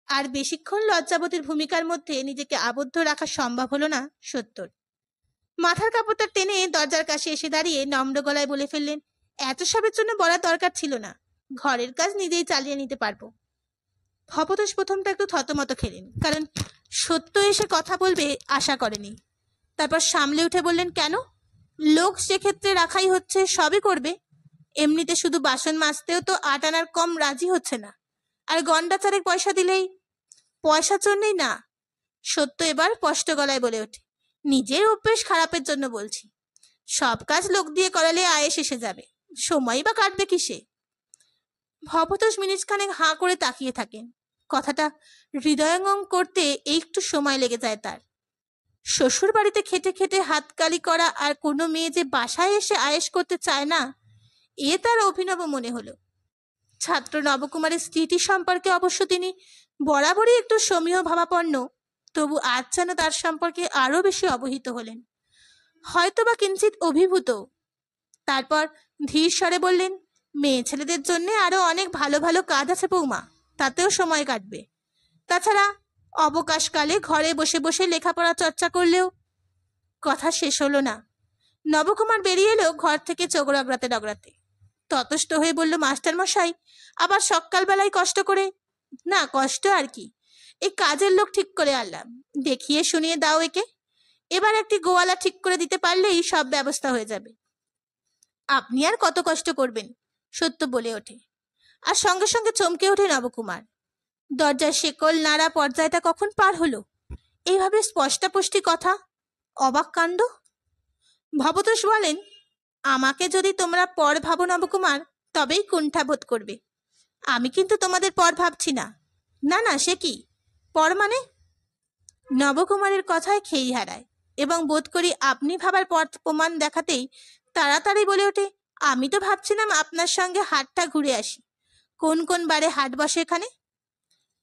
আর বেশিক্ষণ লজ্জাবতীর ভূমিকার মধ্যে নিজেকে আবদ্ধ রাখা সম্ভব হলো না সত্যর। মাথার কাপড়টা টেনে দরজার কাছে এসে দাঁড়িয়ে নম্র গলায় বলে ফেললেন, এত সবের জন্য বলার দরকার ছিল না, ঘরের কাজ নিজেই চালিয়ে নিতে পারবো। ভবতোষ প্রথমটা একটু থতমত খেলেন, কারণ সত্য এসে কথা বলবে আশা করেনি। তারপর সামলে উঠে বললেন, কেন? লোক সেক্ষেত্রে রাখাই হচ্ছে, সবই করবে। এমনিতে শুধু বাসন মাজতেও তো 8 আনার কম রাজি হচ্ছে না, আর গন্ডা চারেক পয়সা দিলেই। পয়সার জন্যই না। সত্য এবার স্পষ্ট গলায় বলে ওঠে, নিজের অভ্যেস খারাপের জন্য বলছি। সব কাজ লোক দিয়ে করালে আয়েস এসে যাবে, সময় বা কাটবে কিসে? ভবতোষ মিনিটখানেক হাঁ করে তাকিয়ে থাকেন। কথাটা হৃদয়ঙ্গম করতে একটু সময় লেগে যায় তার। শ্বশুর বাড়িতে খেটে খেটে হাতকালি করা আর কোনো মেয়ে যে বাসায় এসে আয়েস করতে চায় না, এ তার অভিনব মনে হলো। ছাত্র নবকুমারের স্মৃতি সম্পর্কে অবশ্য তিনি বরাবরই একটু সমীহ ভাবাপন্ন, তবু আজ যেন তার সম্পর্কে আরো বেশি অবহিত হলেন, হয়তোবা কিঞ্চিত অভিভূত। তারপর ধীর স্বরে বললেন, মেয়ে ছেলেদের জন্য আরো অনেক ভালো ভালো কাজ আছে বৌমা, তাতেও সময় কাটবে। তাছাড়া অবকাশকালে ঘরে বসে বসে লেখাপড়া চর্চা করলেও। কথা শেষ হলো না। নবকুমার বেরিয়ে এলো ঘর থেকে চোখ রগড়াতে রগড়াতে। ততস্থ হয়ে বলল, মাস্টার মশাই, আবার সকালবেলায় কষ্ট করে? না, কষ্ট আর কি, এই কাজের লোক ঠিক করে আনলাম, দেখিয়ে শুনিয়ে দাও একে। এবার একটি গোয়ালা ঠিক করে দিতে পারলেই সব ব্যবস্থা হয়ে যাবে। আপনি আর কত কষ্ট করবেন? সত্য বলে ওঠে, আর সঙ্গে সঙ্গে চমকে ওঠে নবকুমার। দরজার শেকল নাড়া পর্যায়টা কখন পার হলো? এইভাবে স্পষ্টাস্পষ্টি কথা, অবাক কাণ্ড। ভবতোষ বলেন, আমাকে যদি তোমরা পর ভাবো নবকুমার, তবেই কুণ্ঠাবোধ করবে। আমি কিন্তু তোমাদের পর ভাবছি না। না না, সে কি পর মানে? নবকুমারের কথায় খেই হারায়, এবং বোধ করি আপনি ভাবার পর প্রমাণ দেখাতেই তাড়াতাড়ি বলে ওঠে, আমি তো ভাবছিলাম আপনার সঙ্গে হাটটা ঘুরে আসি। কোন কোন বারে হাট বসে এখানে?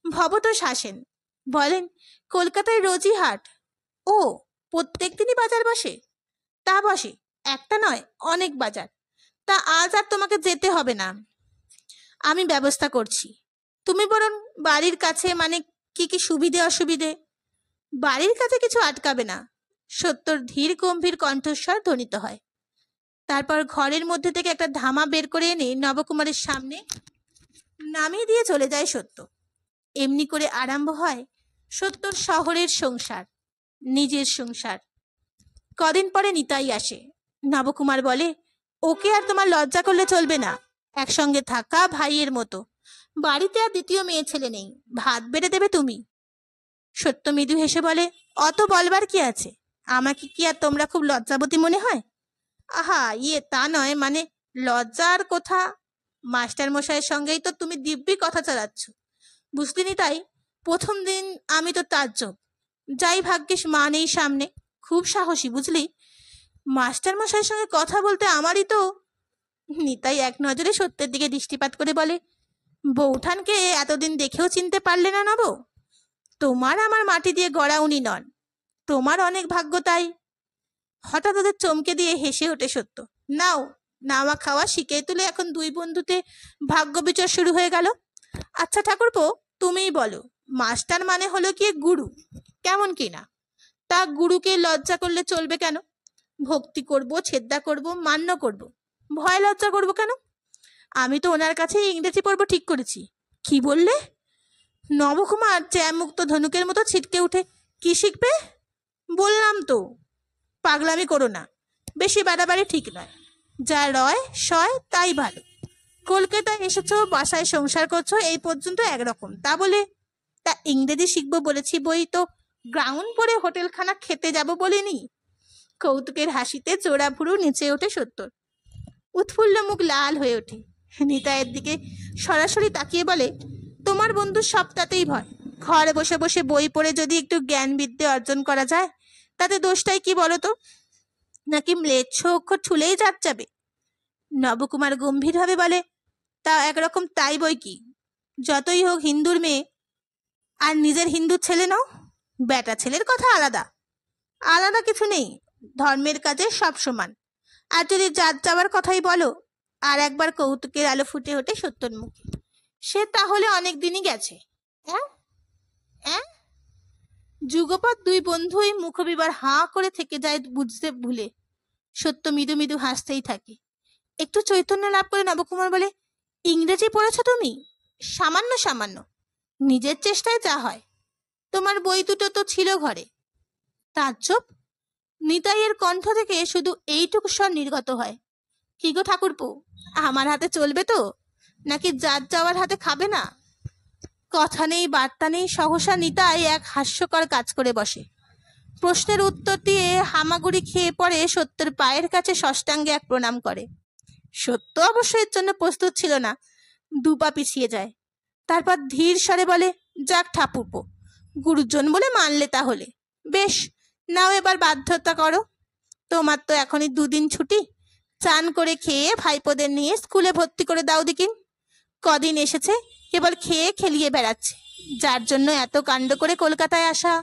ভবতোষ হাসেন, বলেন, কলকাতায় রোজই হাট। ও, প্রত্যেক দিনই বাজার বসে? তা বসে, একটা নয়, অনেক বাজার। তা আজ আর তোমাকে যেতে হবে না, আমি ব্যবস্থা করছি। তুমি বরং বাড়ির কাছে, মানে কি কি সুবিধে অসুবিধে? বাড়ির কাছে কিছু আটকাবে না, সত্যর ধীর গম্ভীর কণ্ঠস্বর ধ্বনিত হয়। তারপর ঘরের মধ্যে থেকে একটা ধামা বের করে এনে নবকুমারের সামনে নামিয়ে দিয়ে চলে যায় সত্য। এমনি করে আরম্ভ হয় সত্যর শহরের সংসার, নিজের সংসার। কদিন পরে নিতাই আসে। নবকুমার বলে, ওকে আর তোমার লজ্জা করলে চলবে না, একসঙ্গে থাকা ভাইয়ের মতো। বাড়িতে আর দ্বিতীয় মেয়ে ছেলে নেই, ভাত বেড়ে দেবে তুমি। সত্য মৃদু হেসে বলে, অত বলবার কি আছে? আমাকে কি আর তোমরা খুব লজ্জাবতী মনে হয়? আহা, তা নয়, মানে লজ্জা আর কোথা, মাস্টার মশাইয়ের সঙ্গেই তো তুমি দিব্যি কথা চালাচ্ছ, বুঝলিনি? তাই প্রথম দিন আমি তো তাজ্জব, যাই ভাগ্যিস মা নেই সামনে, খুব সাহসী বুঝলি, মাস্টার মশাইয়ের সঙ্গে কথা বলতে আমারই তো। নিতাই এক নজরে সত্যের দিকে দৃষ্টিপাত করে বলে, বৌঠানকে এতদিন দেখেও চিনতে পারলে না নব? তোমার আমার মাটি দিয়ে গড়া উনি নন, তোমার অনেক ভাগ্য তাই। হঠাৎ ওদের চমকে দিয়ে হেসে ওঠে সত্য। নাও, নাওয়া খাওয়া শিখে তুলে এখন দুই বন্ধুতে ভাগ্য বিচার শুরু হয়ে গেল। আচ্ছা ঠাকুরপো, তুমিই বলো, মাস্টার মানে হলো কি গুরু, কেমন কিনা? তা গুরুকে লজ্জা করলে চলবে কেন? ভক্তি করব, ছেদ্দা করব, মান্য করব, ভয় লজ্জা করব কেন? আমি তো ওনার কাছে ইংরেজি পড়বো ঠিক করেছি। কি বললে? নবকুমার জ্যামুক্ত ধনুকের মতো ছিটকে উঠে। কি শিখবে? বললাম তো, পাগলামি করো না, বেশি বাড়াবাড়ি ঠিক নয়। যা রয় সয় তাই ভালো। কলকাতায় এসেছো, বাসায় সংসার করছো, এই পর্যন্ত একরকম, তা বলে তা ইংরেজি শিখবো বলেছি বই তো গ্রাউন্ড পরে হোটেলখানা খেতে যাব বলিনি। কৌতুকের হাসিতে চোরা ভুরু নিচে ওঠে সত্তর। উৎফুল্ল মুখ লাল হয়ে ওঠে। নিতাইয়ের দিকে সরাসরি তাকিয়ে বলে, তোমার বন্ধু সবটাতেই ভয়। ঘরে বসে বসে বই পড়ে যদি একটু জ্ঞান বিদ্যে অর্জন করা যায়, তাতে দোষটাই কি বলো তো? নাকি ম্লেচ্ছ অক্ষর ঠুলেই যাবে? নবকুমার গম্ভীরভাবে বলে, তা একরকম তাই বই কি। যতই হোক হিন্দুর মেয়ে, আর নিজের হিন্দু ছেলে নও। বেটা ছেলের কথা আলাদা। আলাদা কিছু নেই, ধর্মের কাজে সব সমান। আর যদি জাত যাওয়ার কথাই বলো, আর একবার কৌতুকের আলো ফুটে ওঠে সত্যর মুখে, সে তাহলে অনেক দিনই গেছে। যুগপৎ দুই বন্ধুই মুখবিবার হাঁ করে থেকে যায় বুঝতে ভুলে। সত্য মৃদু মৃদু হাসতেই থাকে। একটু চৈতন্য লাভ করে নবকুমার বলে, ইংরেজি পড়েছ তুমি? সামান্য সামান্য, নিজের চেষ্টায় যা হয়। তোমার বই দুটো তো ছিল ঘরে। তাজ্জব! নিতাইয়ের কণ্ঠ থেকে শুধু এইটুকু স্বর নির্গত হয়। কি গো ঠাকুরপো, আমার হাতে চলবে তো, নাকি জাত যাওয়ার হাতে খাবে না? কথা নেই বার্তা নেই, সহসা নিতাই এক হাস্যকর কাজ করে বসে। প্রশ্নের উত্তর দিয়ে হামাগুড়ি খেয়ে পড়ে সত্যের পায়ের কাছে ষষ্ঠাঙ্গে এক প্রণাম করে। সত্য অবশ্য এর জন্য প্রস্তুত ছিল না, দুপা পিছিয়ে যায়। তারপর ধীর স্বরে বলে, যাক ঠাকুরপো, গুরুজন বলে মানলে তাহলে বেশ, নাও এবার বাধ্যতা করো। তোমার তো এখনই 2 দিন ছুটি, চান করে খেয়ে ভাইপোদের নিয়ে স্কুলে ভর্তি করে দাও দিকিন। কদিন এসেছে, কেবল খেয়ে খেলিয়ে বেড়াচ্ছে, যার জন্য এত কাণ্ড করে কলকাতায় আসা।